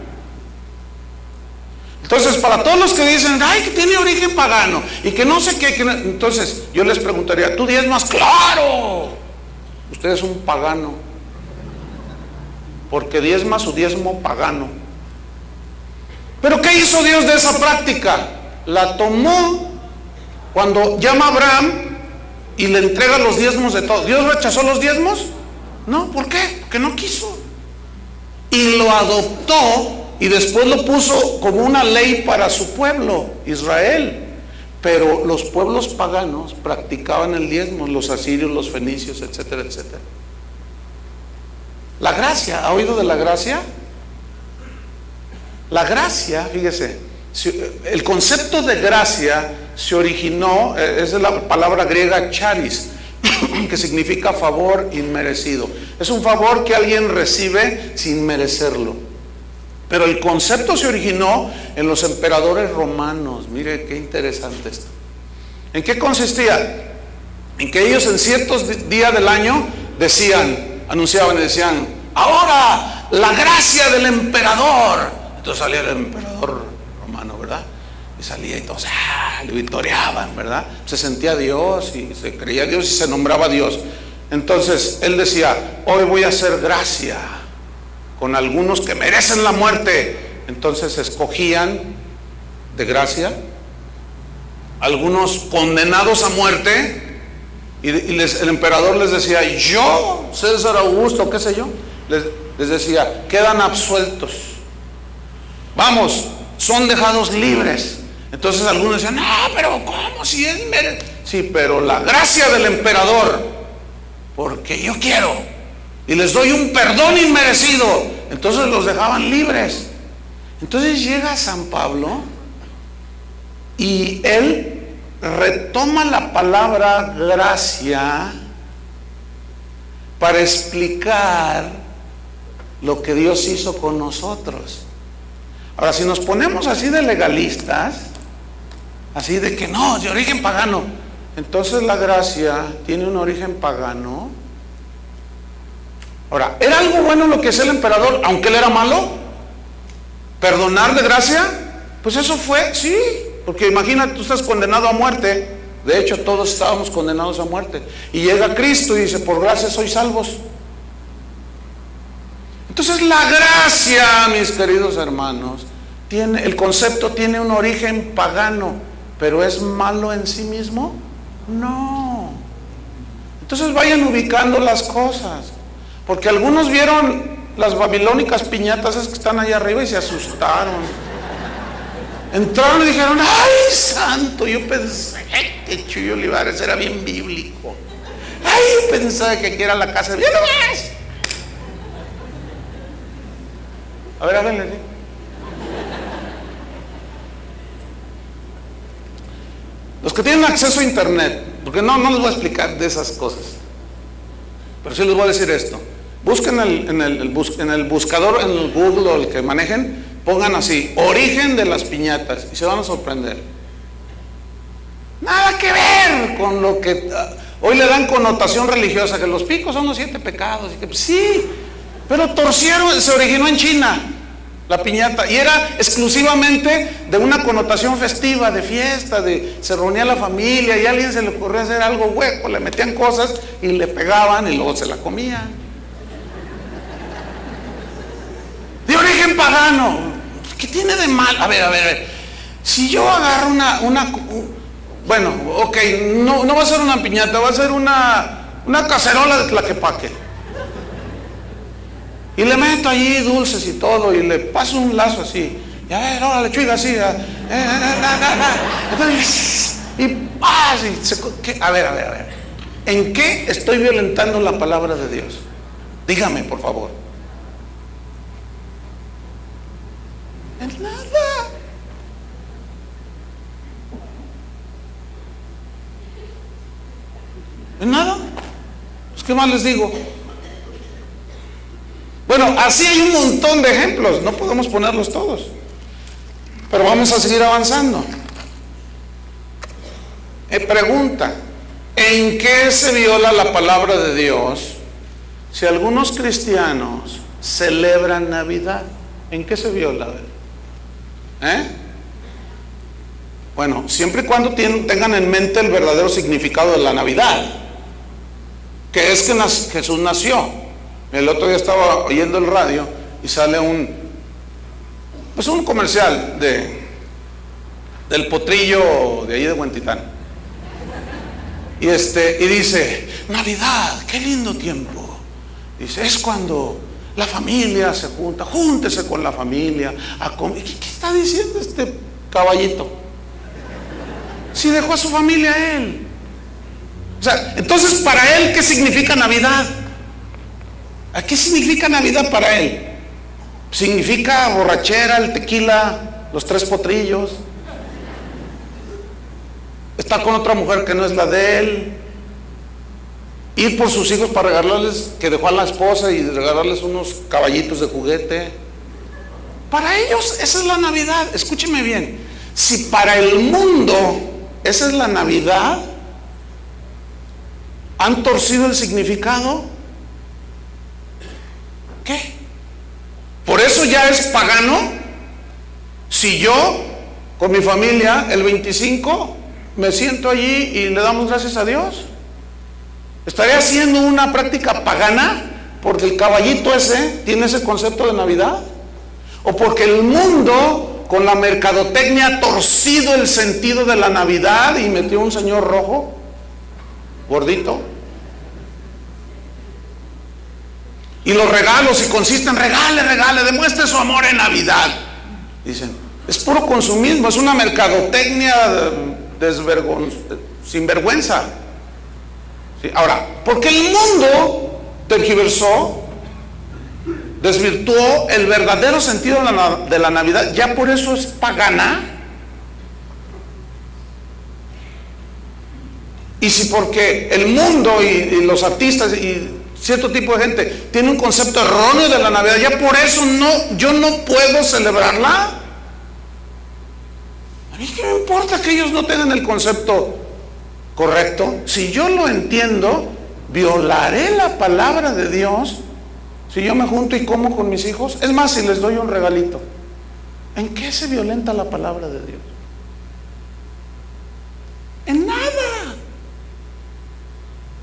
Entonces, para todos los que dicen, ay, que tiene origen pagano y que no sé qué, entonces yo les preguntaría, ¿tú diezmas? ¡Claro! Usted es un pagano, porque diezma su diezmo pagano. ¿Pero qué hizo Dios de esa práctica? La tomó cuando llama a Abraham y le entrega los diezmos de todo. ¿Dios rechazó los diezmos? No, ¿por qué? Porque no quiso. Y lo adoptó y después lo puso como una ley para su pueblo, Israel. Pero los pueblos paganos practicaban el diezmo, los asirios, los fenicios, etcétera, etcétera. La gracia, ¿ha oído de la gracia? La gracia, fíjese, El concepto de gracia se originó, es de la palabra griega charis, que significa favor inmerecido. Es un favor que alguien recibe sin merecerlo. Pero el concepto se originó en los emperadores romanos. Mire qué interesante esto. ¿En qué consistía? En que ellos en ciertos días del año anunciaban y decían: ahora la gracia del emperador. Entonces salía el emperador romano, ¿verdad? Y salía y todos le victoriaban, ¿verdad? Se sentía Dios y se creía Dios y se nombraba Dios. Entonces él decía: hoy voy a hacer gracia con algunos que merecen la muerte. Entonces escogían de gracia algunos condenados a muerte y el emperador les decía: yo, César Augusto, qué sé yo, les decía: quedan absueltos, vamos, son dejados libres. Entonces algunos decían: no, pero ¿cómo? Si él merece. Sí, pero la gracia del emperador, porque yo quiero, y les doy un perdón inmerecido. Entonces los dejaban libres. Entonces llega San Pablo y él retoma la palabra gracia para explicar lo que Dios hizo con nosotros. Ahora, si nos ponemos así de legalistas, así de que no, de origen pagano, entonces la gracia tiene un origen pagano. Ahora, ¿era algo bueno lo que hacía el emperador, aunque él era malo? ¿Perdonar de gracia? Pues eso fue, sí, porque imagínate, tú estás condenado a muerte. De hecho, todos estábamos condenados a muerte. Y llega Cristo y dice: por gracia sois salvos. Entonces la gracia, mis queridos hermanos, el concepto tiene un origen pagano, pero ¿es malo en sí mismo? No. Entonces vayan ubicando las cosas, porque algunos vieron las babilónicas piñatas esas que están allá arriba y se asustaron. Entraron y dijeron: ¡ay, santo! Yo pensé que Chuy Olivares era bien bíblico. ¡Ay, yo pensaba que aquí era la casa! ¡Bien nomás! A ver, háganle, ¿sí? Los que tienen acceso a internet, porque no les voy a explicar de esas cosas, pero sí les voy a decir esto. Busquen en el buscador, en el Google o el que manejen, pongan así: origen de las piñatas, y se van a sorprender. Nada que ver con lo que hoy le dan connotación religiosa, que los picos son los 7 pecados, y que sí, pero se originó en China la piñata, y era exclusivamente de una connotación festiva, de fiesta, se reunía la familia y a alguien se le ocurrió hacer algo hueco, le metían cosas y le pegaban y luego se la comían. De origen pagano. ¿Qué tiene de mal? A ver. Si yo agarro bueno, ok, no va a ser una piñata, va a ser una cacerola de Tlaquepaque. Y le meto allí dulces y todo, y le paso un lazo así. Y a ver, ahora lechuga así. A ver. ¿En qué estoy violentando la palabra de Dios? Dígame, por favor. En nada. ¿En nada? Pues, ¿qué más les digo? Bueno, así hay un montón de ejemplos, no podemos ponerlos todos, pero vamos a seguir avanzando. Pregunta: ¿en qué se viola la palabra de Dios si algunos cristianos celebran Navidad? ¿En qué se viola? Bueno, siempre y cuando tengan en mente el verdadero significado de la Navidad, que es que Jesús nació. El otro día estaba oyendo el radio y sale un comercial del potrillo de ahí de Huentitán. Y dice: Navidad, qué lindo tiempo. Dice: es cuando la familia se junta, júntese con la familia a comer. ¿Qué está diciendo este caballito? Si dejó a su familia él. O sea, entonces para él, ¿qué significa Navidad? ¿A qué significa Navidad para él? ¿Significa borrachera, el tequila, los 3 potrillos, está con otra mujer que no es la de él, ir por sus hijos para regalarles, que dejó a la esposa, y regalarles unos caballitos de juguete. Para ellos esa es la Navidad. Escúcheme bien, si para el mundo esa es la Navidad, ¿han torcido el significado? ¿Qué? ¿Por eso ya es pagano? Si yo, con mi familia, el 25, me siento allí y le damos gracias a Dios, ¿estaré haciendo una práctica pagana porque el caballito ese tiene ese concepto de Navidad? ¿O porque el mundo, con la mercadotecnia, ha torcido el sentido de la Navidad y metió un señor rojo, gordito? Y los regalos, y consisten en regale, demuestre su amor en Navidad. Dicen, es puro consumismo, es una mercadotecnia sin vergüenza. ¿Sí? Ahora, porque el mundo tergiversó, desvirtuó el verdadero sentido de la Navidad, ya por eso es pagana. Y si porque el mundo y los artistas y cierto tipo de gente tiene un concepto erróneo de la Navidad, ya por eso yo no puedo celebrarla. A mí qué me importa que ellos no tengan el concepto correcto. Si yo lo entiendo, violaré la palabra de Dios si yo me junto y como con mis hijos. Es más, si les doy un regalito, ¿en qué se violenta la palabra de Dios? En nada.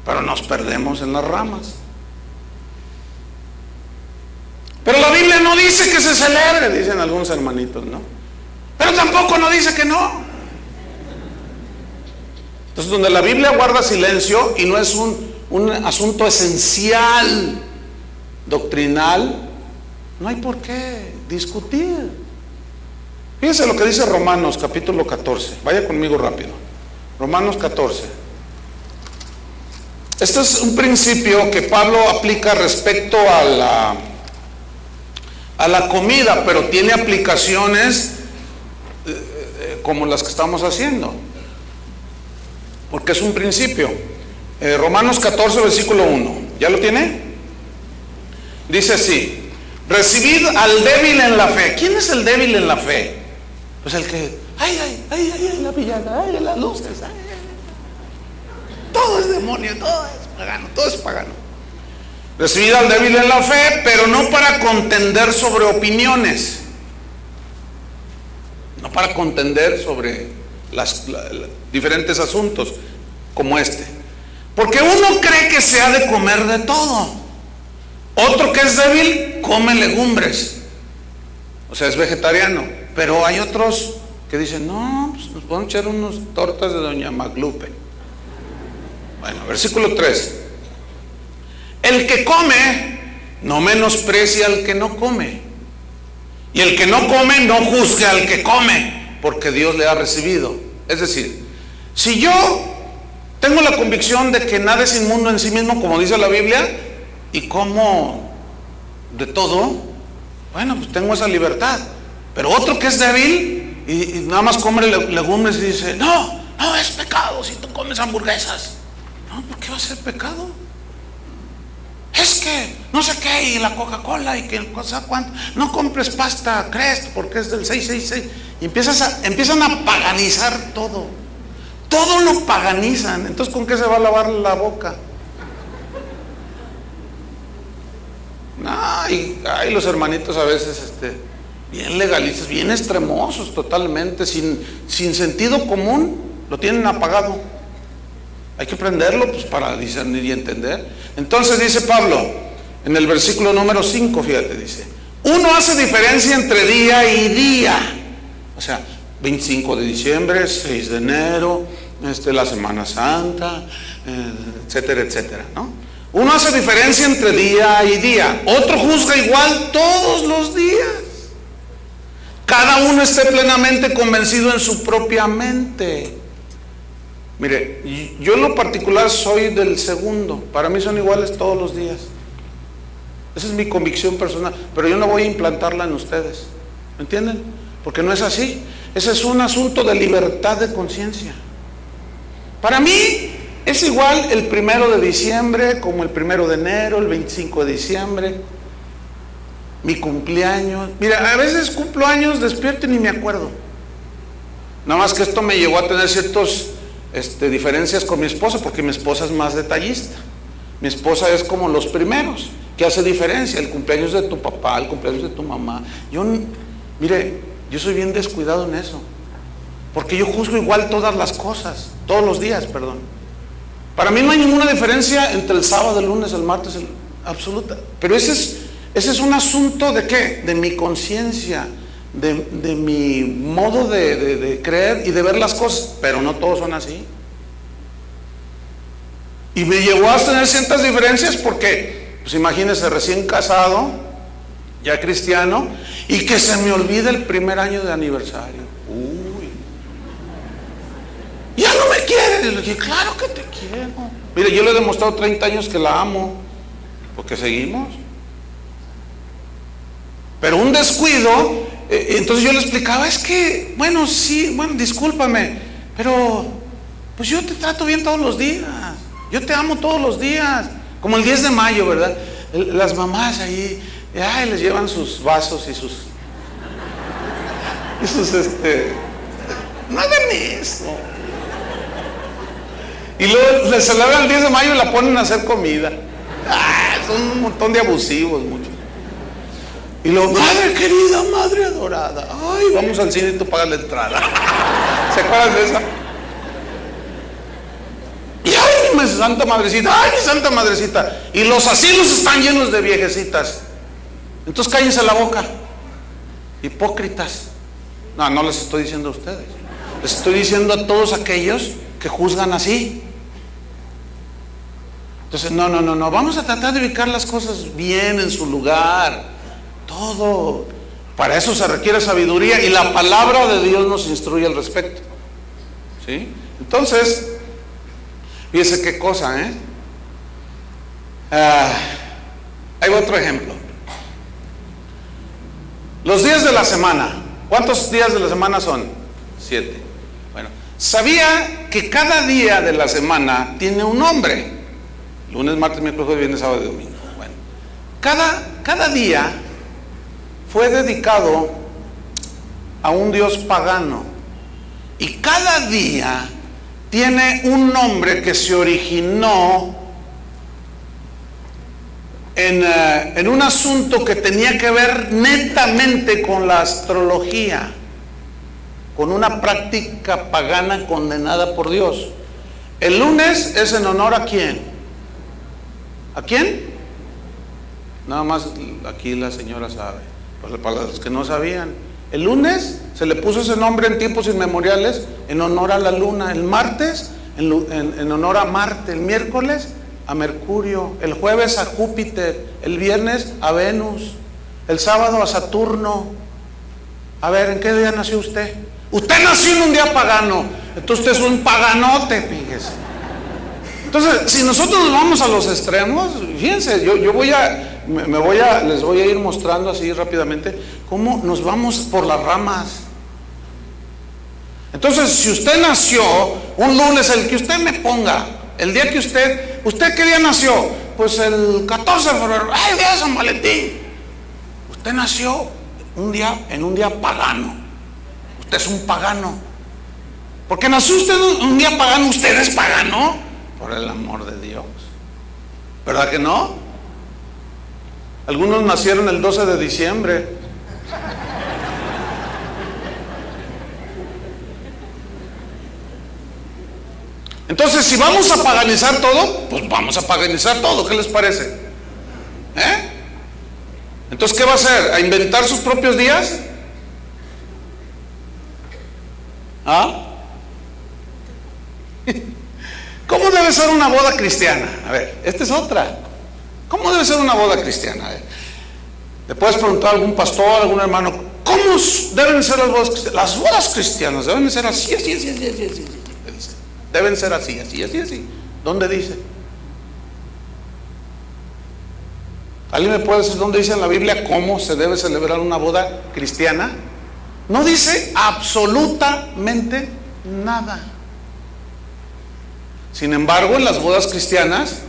Pero nos perdemos en las ramas. Pero la Biblia no dice que se celebre, dicen algunos hermanitos, ¿no? Pero tampoco no dice que no. Entonces, donde la Biblia guarda silencio y no es un asunto esencial, doctrinal, no hay por qué discutir. Fíjense lo que dice Romanos capítulo 14. Vaya conmigo rápido. Romanos 14. Este es un principio que Pablo aplica respecto a la comida, pero tiene aplicaciones como las que estamos haciendo, porque es un principio. Romanos 14, versículo 1. ¿Ya lo tiene? Dice así: recibid al débil en la fe. ¿Quién es el débil en la fe? Pues el que, ay, la pillaga, ay, las luces, ay. Todo es demonio, todo es pagano, todo es pagano. Recibid al débil en la fe, pero no para contender sobre opiniones, no para contender sobre los diferentes asuntos como este. Porque uno cree que se ha de comer de todo. Otro que es débil come legumbres, o sea, es vegetariano. Pero hay otros que dicen, no, pues nos podemos echar unas tortas de Doña Maglupe. Bueno, versículo 3. El que come no menosprecia al que no come, y el que no come no juzgue al que come, porque Dios le ha recibido. Es decir, si yo tengo la convicción de que nada es inmundo en sí mismo, como dice la Biblia, y como de todo, bueno, pues tengo esa libertad. Pero otro que es débil y nada más come legumbres y dice, no, es pecado si tú comes hamburguesas. No, ¿por qué va a ser pecado? Es que no sé qué, y la Coca-Cola, y que cosa cuánto, no compres pasta Crest porque es del 666. Y empiezan a paganizar todo. Todo lo paganizan. Entonces, ¿con qué se va a lavar la boca? Ay, los hermanitos a veces bien legalistas, bien extremosos totalmente, sin sentido común, lo tienen apagado. Hay que aprenderlo pues, para discernir y entender. Entonces dice Pablo, en el versículo número 5, fíjate, dice, uno hace diferencia entre día y día. O sea, 25 de diciembre, 6 de enero, la Semana Santa, etcétera, etcétera, ¿no? Uno hace diferencia entre día y día. Otro juzga igual todos los días. Cada uno esté plenamente convencido en su propia mente. Mire, yo en lo particular soy del segundo. Para mí son iguales todos los días. Esa es mi convicción personal, pero yo no voy a implantarla en ustedes. ¿Me entienden? porque no es así. Ese es un asunto de libertad de conciencia. Para mí es igual el 1 de diciembre como el 1 de enero, el 25 de diciembre, mi cumpleaños. Mira, a veces cumplo años, despierto y ni me acuerdo. Nada más que esto me llevó a tener ciertas diferencias con mi esposa, porque mi esposa es más detallista. Mi esposa es como los primeros, que hace diferencia, el cumpleaños de tu papá, el cumpleaños de tu mamá. Mire, yo soy bien descuidado en eso, porque yo juzgo igual todas las cosas, todos los días, perdón. Para mí no hay ninguna diferencia entre el sábado, el lunes, el martes, absoluta. Pero ese es un asunto de ¿qué? De mi conciencia, de mi modo de creer y de ver las cosas, pero no todos son así. Y me llevó a tener ciertas diferencias porque, pues imagínense, recién casado, ya cristiano, y que se me olvide el 1er año de aniversario. Uy, ya no me quiere. Y le dije, claro que te quiero. Mire, yo le he demostrado 30 años que la amo, porque seguimos. Pero un descuido, entonces yo le explicaba, es que, bueno, sí, bueno, discúlpame, pero pues yo te trato bien todos los días, yo te amo todos los días, como el 10 de mayo, ¿verdad? Las mamás ahí, les llevan sus vasos y sus no hagan eso. Y luego le celebran el 10 de mayo y la ponen a hacer comida. Son un montón de abusivos, muchos. Y luego, madre querida, madre adorada, ay, vamos al cine y tú pagas la entrada. ¿Se acuerdan de esa? Y ay, mi santa madrecita, ay, mi santa madrecita. Y los asilos están llenos de viejecitas. Entonces cállense la boca, hipócritas. No les estoy diciendo a ustedes, les estoy diciendo a todos aquellos que juzgan así. Entonces, no, vamos a tratar de ubicar las cosas bien en su lugar. Todo, para eso se requiere sabiduría y la palabra de Dios nos instruye al respecto. ¿Sí? Entonces, fíjese qué cosa, hay otro ejemplo. Los días de la semana. ¿Cuántos días de la semana son? 7. Bueno, ¿sabía que cada día de la semana tiene un nombre? Lunes, martes, miércoles, jueves, viernes, sábado y domingo. Bueno, cada día fue dedicado a un dios pagano, y cada día tiene un nombre que se originó en un asunto que tenía que ver netamente con la astrología, con una práctica pagana condenada por Dios. El lunes es en honor ¿a quién? ¿A quién? Nada más aquí la señora sabe. Para los que no sabían, el lunes se le puso ese nombre en tiempos inmemoriales en honor a la luna. El martes en honor a Marte. El miércoles a Mercurio. El jueves a Júpiter. El viernes a Venus. El sábado a Saturno. A ver, ¿en qué día nació usted? Usted nació en un día pagano. Entonces usted es un paganote, fíjese. Entonces, si nosotros nos vamos a los extremos, fíjense, yo les voy a ir mostrando así rápidamente cómo nos vamos por las ramas. Entonces, si usted nació un lunes, el que usted me ponga, el día que ¿usted qué día nació? Pues el 14 de febrero, ¡ay, día de San Valentín! Usted nació en un día pagano. Usted es un pagano. Porque nació usted un día pagano, usted es pagano. Por el amor de Dios, ¿verdad que no? Algunos nacieron el 12 de diciembre. Entonces, si vamos a paganizar todo, pues vamos a paganizar todo. ¿Qué les parece? Entonces, ¿qué va a hacer? ¿A inventar sus propios días? ¿Cómo debe ser una boda cristiana? A ver, esta es otra. ¿Cómo debe ser una boda cristiana? A ver, le puedes preguntar a algún pastor, a algún hermano, ¿cómo deben ser las bodas cristianas? Las bodas cristianas deben ser así. Deben ser así. ¿Dónde dice? ¿Alguien me puede decir dónde dice en la Biblia cómo se debe celebrar una boda cristiana? No dice absolutamente nada. Sin embargo, en las bodas cristianas,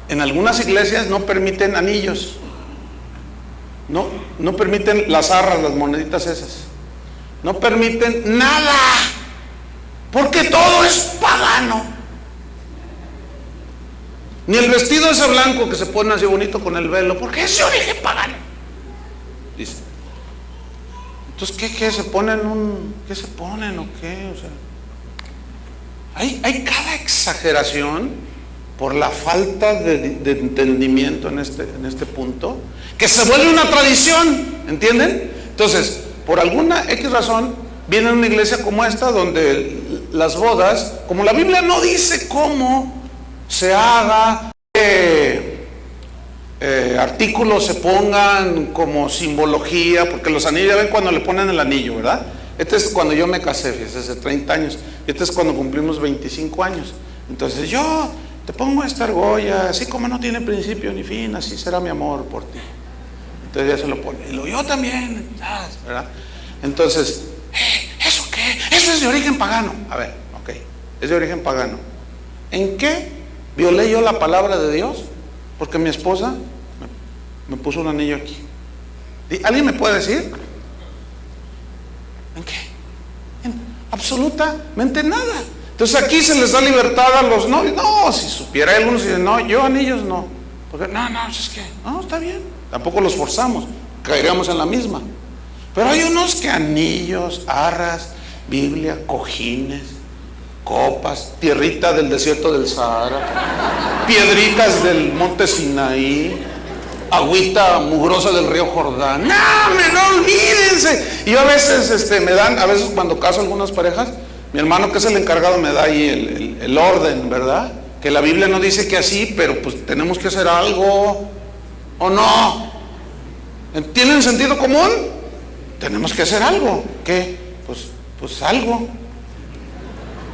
en algunas iglesias no permiten anillos. No permiten las arras, las moneditas esas. No permiten nada. Porque todo es pagano. Ni el vestido ese blanco que se pone así bonito con el velo, porque es de origen pagano. Dice. Entonces, ¿qué se ponen qué se ponen o qué? O sea, hay cada exageración por la falta de entendimiento en este punto, que se vuelve una tradición, ¿entienden? Entonces, por alguna X razón, viene a una iglesia como esta, donde las bodas, como la Biblia no dice cómo se haga, artículos se pongan como simbología, porque los anillos, ya ven cuando le ponen el anillo, ¿verdad? Este es cuando yo me casé, fíjese, hace 30 años. Este es cuando cumplimos 25 años. Entonces yo te pongo esta argolla, así como no tiene principio ni fin, así será mi amor por ti. Entonces ya se lo pone. Y luego yo también, ¿verdad? Entonces, ¿eso qué? Eso es de origen pagano. A ver, ok, es de origen pagano. ¿En qué violé yo la palabra de Dios? Porque mi esposa me puso un anillo aquí. ¿Alguien me puede decir? ¿En qué? En absolutamente nada. Entonces aquí se les da libertad a los novios. No, si supiera algunos dicen, no, yo anillos no. Porque no, es que, no, está bien. Tampoco los forzamos, caeríamos en la misma. Pero hay unos que anillos, arras, Biblia, cojines, copas, tierrita del desierto del Sahara, piedritas del monte Sinaí, agüita mugrosa del río Jordán. No olvídense. Y yo a veces me dan, a veces cuando caso algunas parejas, mi hermano que es el encargado me da ahí el orden, ¿verdad? Que la Biblia no dice que así, pero pues tenemos que hacer algo, ¿o no? ¿Tienen sentido común? Tenemos que hacer algo. ¿Qué? Pues algo.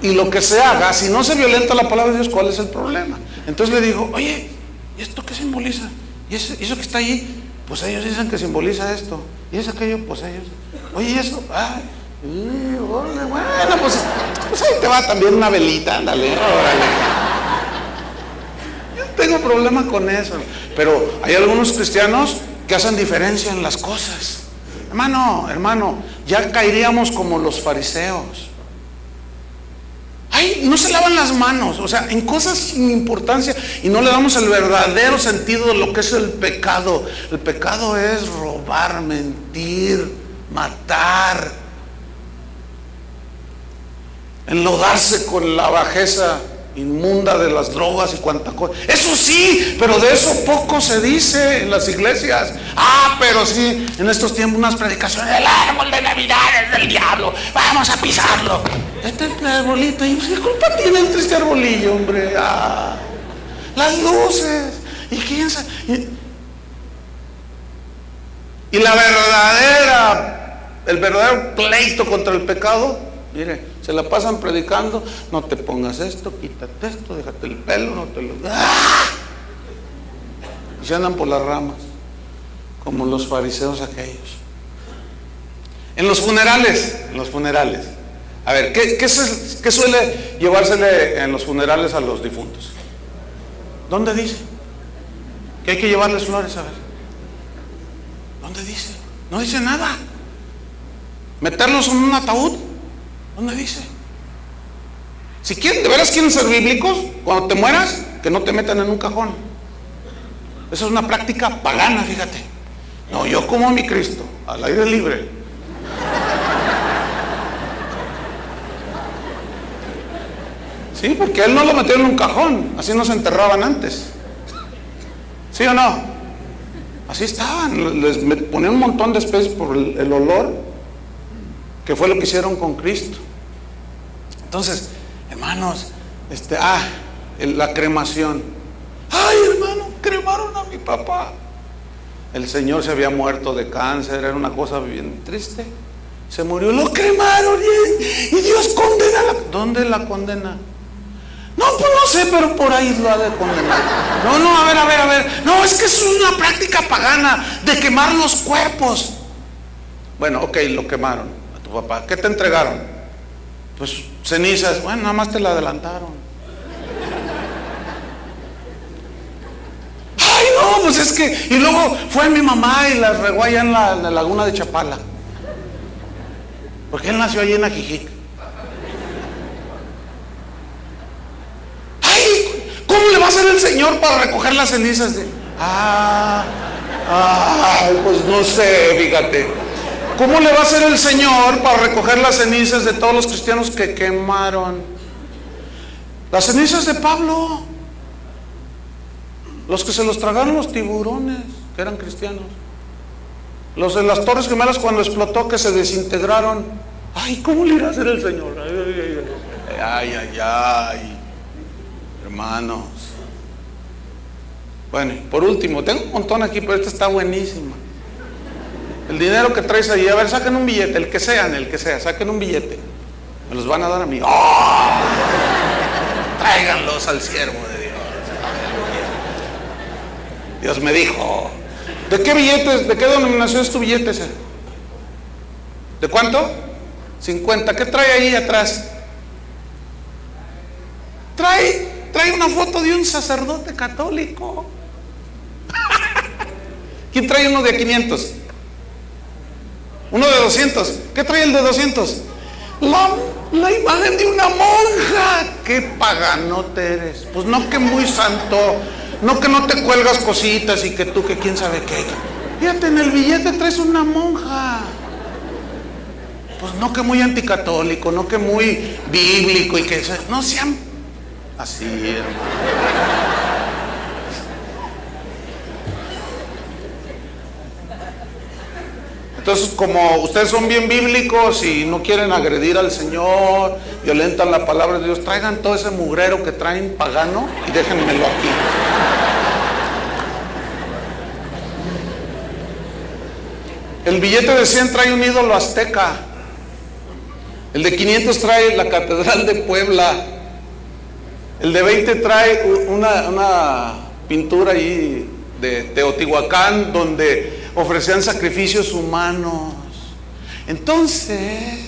Y lo que se haga, si no se violenta la palabra de Dios, ¿cuál es el problema? Entonces le digo, oye, ¿y esto qué simboliza? ¿Y eso que está ahí? Pues ellos dicen que simboliza esto. ¿Y eso aquello? Pues ellos. Oye, ¿y eso? Bueno, pues ahí te va también una velita, ándale, órale. Yo no tengo problema con eso. Pero hay algunos cristianos que hacen diferencia en las cosas. Hermano, ya caeríamos como los fariseos. Ay, no se lavan las manos, o sea, en cosas sin importancia, y no le damos el verdadero sentido de lo que es el pecado. El pecado es robar, mentir, matar, enlodarse con la bajeza inmunda de las drogas y cuanta cosa. Eso sí, pero de eso poco se dice en las iglesias. Pero sí, en estos tiempos unas predicaciones: el árbol de Navidad es del diablo, vamos a pisarlo. Este es el arbolito, ¿y qué culpa tiene el triste arbolillo, hombre? Las luces, y quién sabe. Y el verdadero pleito contra el pecado, mire, se la pasan predicando: no te pongas esto, quítate esto, déjate el pelo, no te lo... Y se andan por las ramas, como los fariseos aquellos. En los funerales. A ver, ¿qué suele llevársele en los funerales a los difuntos? ¿Dónde dice? Que hay que llevarles flores, a ver. ¿Dónde dice? No dice nada. ¿Meterlos en un ataúd? ¿Dónde dice? Si quieren, de veras quieren ser bíblicos, cuando te mueras, que no te metan en un cajón. Esa es una práctica pagana, fíjate. No, yo como a mi Cristo, al aire libre. Sí, porque él no lo metió en un cajón, así no se enterraban antes. ¿Sí o no? Así estaban, les ponían un montón de especies por el olor, que fue lo que hicieron con Cristo. Entonces, hermanos, la cremación. Ay, hermano, cremaron a mi papá. El señor se había muerto de cáncer, era una cosa bien triste. Se murió, lo cremaron y Dios condena. ¿Dónde la condena? No, pues no sé, pero por ahí lo ha de condenar. No, a ver. No, es que es una práctica pagana de quemar los cuerpos. Bueno, ok, lo quemaron. papá, ¿qué te entregaron? Pues cenizas. Bueno, nada más te la adelantaron. Ay, no, pues es que... Y luego fue mi mamá y las regó allá en la laguna de Chapala. Porque él nació allí en Ajijic. Ay, ¿cómo le va a hacer el Señor para recoger las cenizas de... pues no sé, fíjate. ¿Cómo le va a hacer el Señor para recoger las cenizas de todos los cristianos que quemaron? Las cenizas de Pablo, los que se los tragaron los tiburones, que eran cristianos. Los de las Torres Gemelas cuando explotó, que se desintegraron. Ay, ¿cómo le irá a hacer el Señor? Ay, hermanos. Bueno, por último, tengo un montón aquí, pero esta está buenísima. El dinero que traes ahí, a ver, saquen un billete, el que sea, saquen un billete. Me los van a dar a mí. ¡Oh! Tráiganlos al siervo de Dios. Dios me dijo, ¿de qué billetes, de qué denominación es tu billete ese? ¿De cuánto? 50. ¿Qué trae ahí atrás? Trae una foto de un sacerdote católico. ¿Quién trae uno de 500? Uno de 200. ¿Qué trae el de 200? La imagen de una monja. ¡Qué paganote eres! Pues no que muy santo, no que no te cuelgas cositas y que tú que quién sabe qué. Fíjate, en el billete traes una monja. Pues no que muy anticatólico, no que muy bíblico y que no sean así, hermano. Entonces, como ustedes son bien bíblicos y no quieren agredir al Señor, violentan la palabra de Dios, traigan todo ese mugrero que traen pagano y déjenmelo aquí. El billete de 100 trae un ídolo azteca. El de 500 trae la Catedral de Puebla. El de 20 trae una pintura ahí de Teotihuacán donde ofrecían sacrificios humanos. Entonces,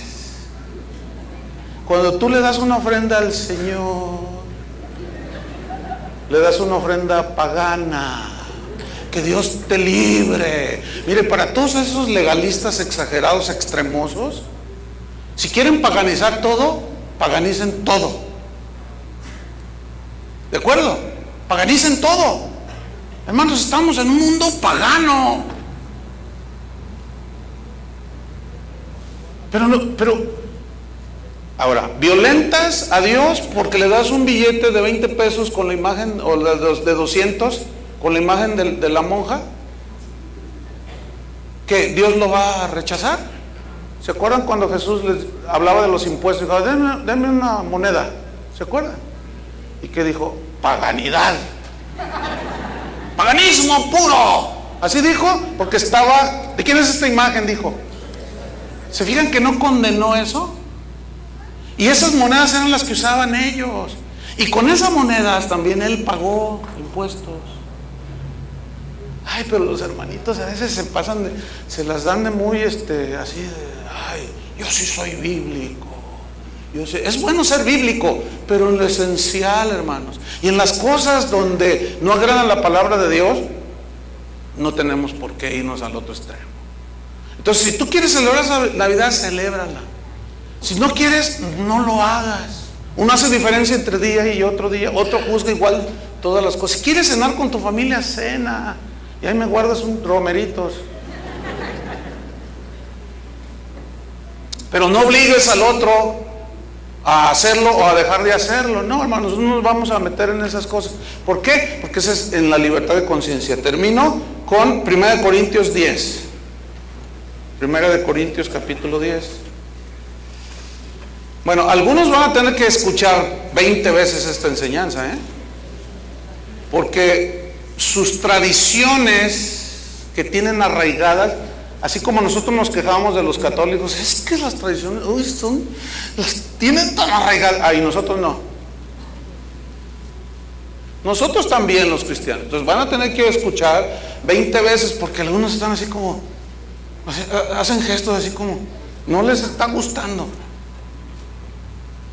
cuando tú le das una ofrenda al Señor, le das una ofrenda pagana. Que Dios te libre. Mire, para todos esos legalistas exagerados, extremosos, si quieren paganizar todo, paganicen todo. ¿De acuerdo? Paganicen todo. Hermanos, estamos en un mundo pagano. Pero ahora, violentas a Dios porque le das un billete de 20 pesos con la imagen, o de 200 con la imagen de la monja. ¿Qué? ¿Dios lo va a rechazar? ¿Se acuerdan cuando Jesús les hablaba de los impuestos? Dijo, denme una moneda. ¿Se acuerdan? ¿Y qué dijo? Paganidad. Paganismo puro. Así dijo, porque estaba... ¿De quién es esta imagen? Dijo. ¿Se fijan que no condenó eso? Y esas monedas eran las que usaban ellos. Y con esas monedas también él pagó impuestos. Ay, pero los hermanitos a veces se pasan se las dan de muy así de, ay, yo sí soy bíblico. Es bueno ser bíblico, pero en lo esencial, hermanos, y en las cosas donde no agradan la palabra de Dios, no tenemos por qué irnos al otro extremo. Entonces, si tú quieres celebrar Navidad, celébrala. Si no quieres, no lo hagas. Uno hace diferencia entre día y otro día, otro juzga igual todas las cosas. Si quieres cenar con tu familia, cena. Y ahí me guardas un romeritos. Pero no obligues al otro a hacerlo o a dejar de hacerlo. No, hermanos, no nos vamos a meter en esas cosas. ¿Por qué? Porque eso es en la libertad de conciencia. Termino con 1 Corintios 10. 1 Corintios capítulo 10. Bueno, algunos van a tener que escuchar 20 veces esta enseñanza, porque sus tradiciones que tienen arraigadas, así como nosotros nos quejábamos de los católicos, es que las tradiciones, las tienen tan arraigadas, ay, nosotros no. Nosotros también, los cristianos. Entonces van a tener que escuchar 20 veces, porque algunos están así como, hacen gestos así como, no les está gustando.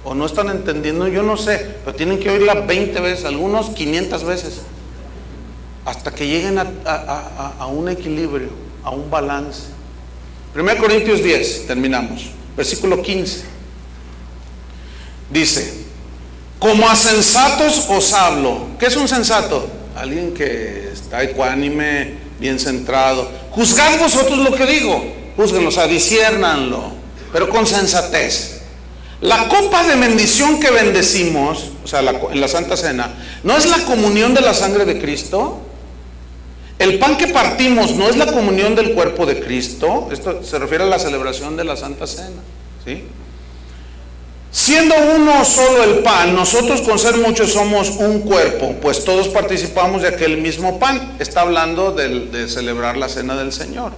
O no están entendiendo, yo no sé, pero tienen que oírla 20 veces, algunos 500 veces, hasta que lleguen a un equilibrio, a un balance. 1 Corintios 10, terminamos, versículo 15. Dice: como a sensatos os hablo. ¿Qué es un sensato? Alguien que está ecuánime, bien centrado. Juzgad vosotros lo que digo, juzguenlo, o sea, disciérnanlo, pero con sensatez. La copa de bendición que bendecimos, o sea, en la Santa Cena, ¿no es la comunión de la sangre de Cristo? El pan que partimos, ¿no es la comunión del cuerpo de Cristo? Esto se refiere a la celebración de la Santa Cena, ¿sí? Siendo uno solo el pan, nosotros con ser muchos somos un cuerpo, pues todos participamos de aquel mismo pan. Está hablando de celebrar la cena del Señor.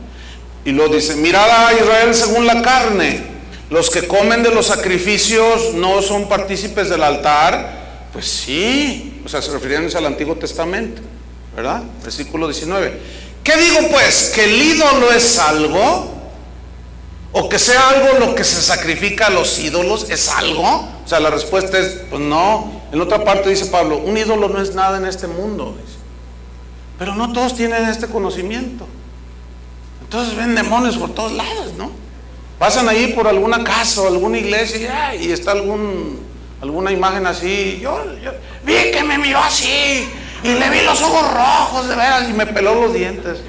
Y lo dice: mirad a Israel según la carne. Los que comen de los sacrificios no son partícipes del altar. Pues sí, o sea, se refieren al Antiguo Testamento, ¿verdad? Versículo 19. ¿Qué digo pues? ¿Que el ídolo es algo? ¿O que sea algo lo que se sacrifica a los ídolos? ¿Es algo? O sea, la respuesta es, pues no. En otra parte dice Pablo: un ídolo no es nada en este mundo, dice. Pero no todos tienen este conocimiento. Entonces ven demonios por todos lados, ¿no? Pasan ahí por alguna casa o alguna iglesia y está alguna imagen así. Yo vi que me miró así y le vi los ojos rojos de veras y me peló los dientes.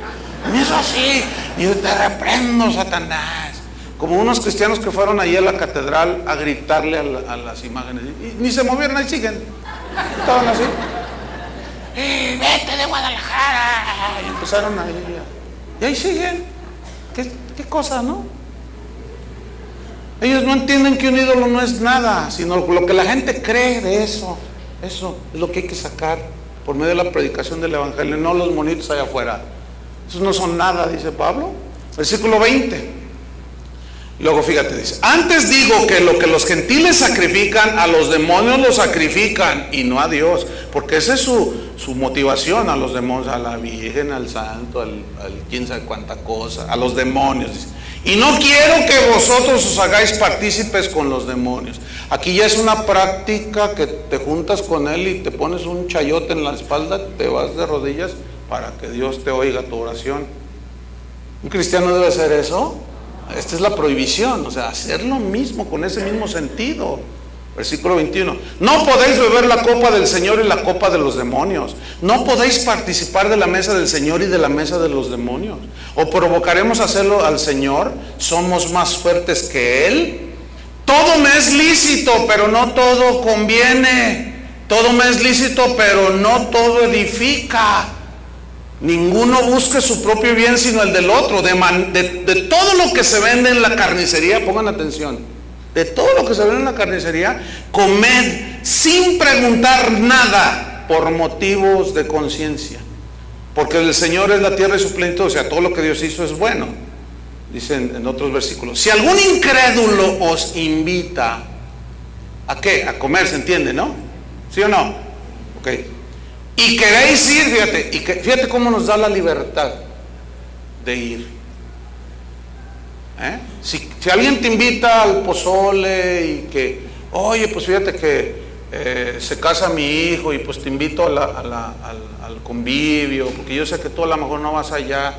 Me hizo así y yo: te reprendo, Satanás. Como unos cristianos que fueron ahí a la catedral a gritarle a las imágenes y ni se movieron, ahí siguen. Estaban así. Vete de Guadalajara. Y empezaron ahí. Y ahí siguen. ¿Qué cosa, no? Ellos no entienden que un ídolo no es nada, sino lo que la gente cree de eso. Eso es lo que hay que sacar por medio de la predicación del evangelio, no los monitos allá afuera. Esos no son nada, dice Pablo. Versículo 20. Luego fíjate, dice: antes digo que lo que los gentiles sacrifican, a los demonios lo sacrifican y no a Dios, porque esa es su motivación, a los demonios, a la Virgen, al Santo, al quién sabe cuánta cosa, a los demonios, dice. Y no quiero que vosotros os hagáis partícipes con los demonios. Aquí ya es una práctica que te juntas con él y te pones un chayote en la espalda, te vas de rodillas para que Dios te oiga tu oración. ¿Un cristiano debe hacer eso? Esta es la prohibición, o sea, hacer lo mismo con ese mismo sentido. Versículo 21. No podéis beber la copa del Señor y la copa de los demonios. No podéis participar de la mesa del Señor y de la mesa de los demonios. ¿O provocaremos a hacerlo al Señor? ¿Somos más fuertes que Él? Todo me es lícito, pero no todo conviene. Todo me es lícito, pero no todo edifica. Ninguno busque su propio bien, sino el del otro. De todo lo que se vende en la carnicería, pongan atención. De todo lo que se vende en la carnicería, comed sin preguntar nada por motivos de conciencia. Porque el Señor es la tierra y su plenitud, o sea, todo lo que Dios hizo es bueno. Dicen en otros versículos: si algún incrédulo os invita, ¿a qué? A comer, ¿se entiende, no? ¿Sí o no? Ok. Y queréis ir, fíjate cómo nos da la libertad de ir. Si alguien te invita al pozole y que, oye, pues fíjate que se casa mi hijo y pues te invito al convivio, porque yo sé que tú a lo mejor no vas allá.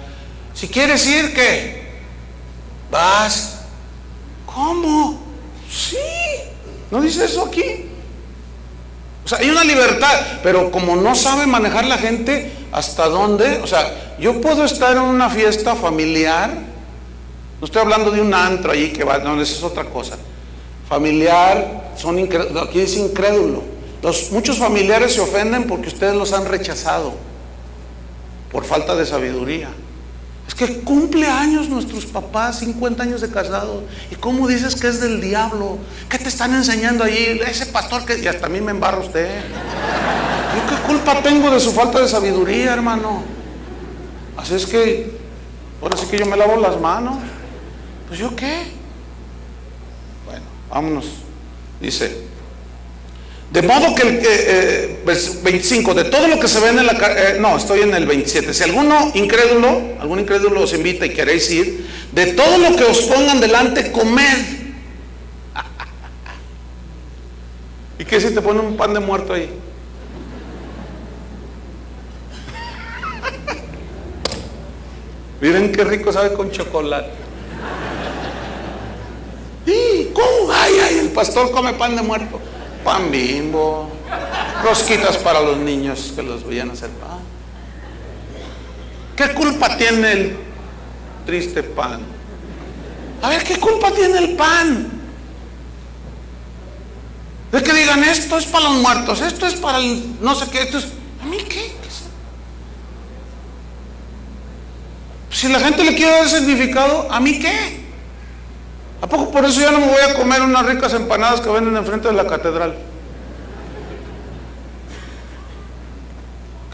Si quieres ir, ¿qué? Vas. ¿Cómo? Sí. ¿No dice eso aquí? O sea, hay una libertad, pero como no sabe manejar la gente, ¿hasta dónde? O sea, yo puedo estar en una fiesta familiar. No estoy hablando de un antro allí que va, no, esa es otra cosa. Familiar, aquí dice incrédulo. Muchos familiares se ofenden porque ustedes los han rechazado por falta de sabiduría. Es que cumple años nuestros papás, 50 años de casados, y ¿cómo dices que es del diablo? ¿Qué te están enseñando allí? Ese pastor que, y hasta a mí me embarra usted. ¿Yo qué culpa tengo de su falta de sabiduría, hermano? Así es que, ahora sí que yo me lavo las manos. Pues ¿yo qué? Bueno, vámonos. Dice: De modo que vers 25, de todo lo que se ve en no, estoy en el 27. Si algún incrédulo os invita y queréis ir, de todo lo que os pongan delante, comed. ¿Y qué si te ponen un pan de muerto ahí? Miren qué rico sabe con chocolate. ¿Y cómo? Ay, el pastor come pan de muerto. Pan Bimbo, rosquitas para los niños que los vayan a hacer pan. ¿Qué culpa tiene el triste pan? A ver, ¿qué culpa tiene el pan? De que digan, esto es para los muertos, esto es para el no sé qué, esto es... ¿A mí qué? Si la gente le quiere dar significado, ¿a mí qué? ¿A poco por eso ya no me voy a comer unas ricas empanadas que venden enfrente de la catedral?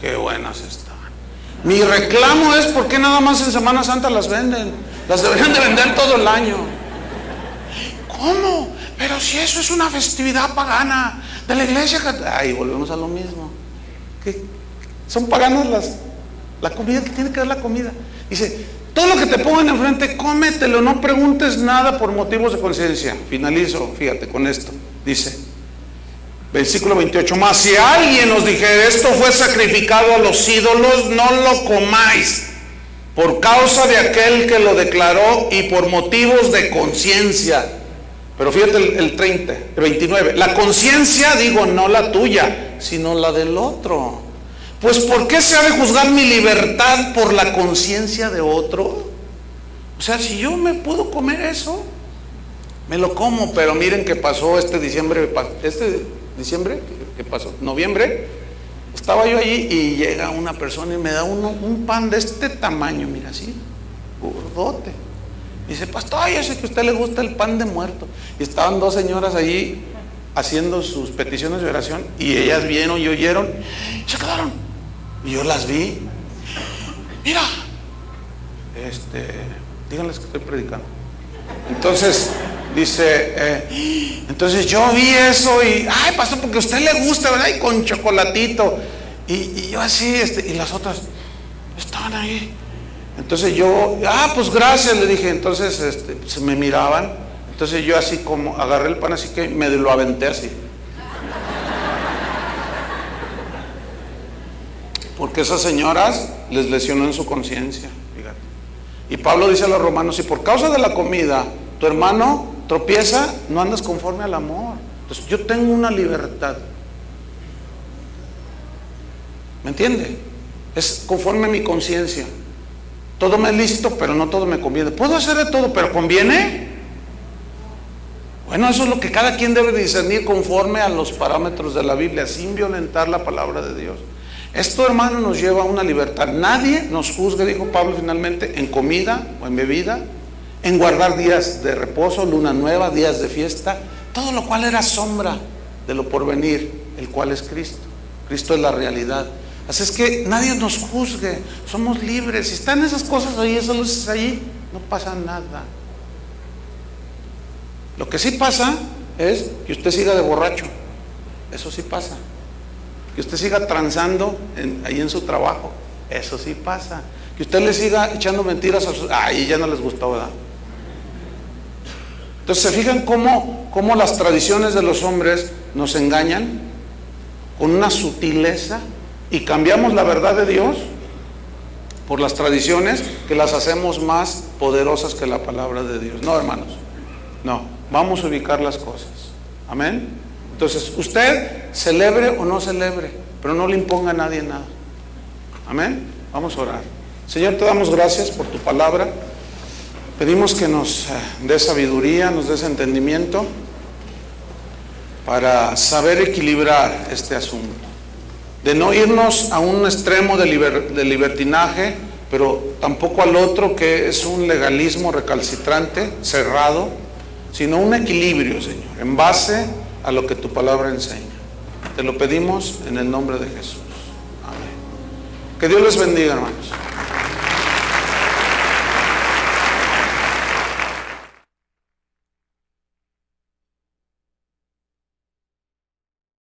Qué buenas están. Mi reclamo es por qué nada más en Semana Santa las venden. Las deberían de vender todo el año. ¿Cómo? Pero si eso es una festividad pagana de la iglesia. Ay, volvemos a lo mismo. ¿Qué? Son paganas la comida, que tiene que ver la comida. Dice, todo lo que te pongan enfrente, cómetelo, no preguntes nada por motivos de conciencia. Finalizo, fíjate con esto. Dice, versículo 28, más si alguien os dijere, esto fue sacrificado a los ídolos, no lo comáis, por causa de aquel que lo declaró y por motivos de conciencia. Pero fíjate el 29, la conciencia, digo, no la tuya, sino la del otro. Pues ¿por qué se ha de juzgar mi libertad por la conciencia de otro? O sea, si yo me puedo comer eso, me lo como. Pero miren qué pasó este diciembre, ¿qué pasó? Noviembre, estaba yo allí y llega una persona y me da un pan de este tamaño, mira así, gordote. Y dice, pastor, yo sé que a usted le gusta el pan de muerto. Y estaban dos señoras allí haciendo sus peticiones de oración y ellas vieron y oyeron y se quedaron. Y yo las vi. Mira, díganles que estoy predicando. Entonces dice, entonces yo vi eso y, ay, pastor, porque a usted le gusta, ¿verdad? Y con chocolatito. Y yo así, y las otras estaban ahí. Entonces yo, pues gracias, le dije. Entonces se me miraban. Entonces yo así como agarré el pan, así que me lo aventé así. Porque esas señoras les lesionó en su conciencia, fíjate. Y Pablo dice a los romanos, si por causa de la comida tu hermano tropieza, no andas conforme al amor. Entonces yo tengo una libertad. ¿Me entiende? Es conforme a mi conciencia. Todo me es lícito, pero no todo me conviene. Puedo hacer de todo, pero ¿conviene? Bueno, eso es lo que cada quien debe discernir conforme a los parámetros de la Biblia, sin violentar la palabra de Dios. Esto, hermano, nos lleva a una libertad. Nadie nos juzgue, dijo Pablo finalmente, en comida o en bebida, en guardar días de reposo, luna nueva, días de fiesta, todo lo cual era sombra de lo porvenir, el cual es Cristo. Cristo es la realidad. Así es que nadie nos juzgue, somos libres. Si están esas cosas ahí, esas luces ahí, no pasa nada. Lo que sí pasa es que usted siga de borracho. Eso sí pasa. Que usted siga transando ahí en su trabajo. Eso sí pasa. Que usted le siga echando mentiras a sus... Ahí ya no les gustó, ¿verdad? Entonces, ¿se fijan cómo las tradiciones de los hombres nos engañan con una sutileza y cambiamos la verdad de Dios por las tradiciones que las hacemos más poderosas que la palabra de Dios? No, hermanos, no, vamos a ubicar las cosas. Amén. Entonces, usted celebre o no celebre, pero no le imponga a nadie nada. Amén. Vamos a orar. Señor, te damos gracias por tu palabra. Pedimos que nos dé sabiduría, nos des entendimiento para saber equilibrar este asunto, de no irnos a un extremo de libertinaje, pero tampoco al otro que es un legalismo recalcitrante, cerrado, sino un equilibrio, Señor, en base a lo que tu palabra enseña. Te lo pedimos en el nombre de Jesús. Amén. Que Dios les bendiga, hermanos.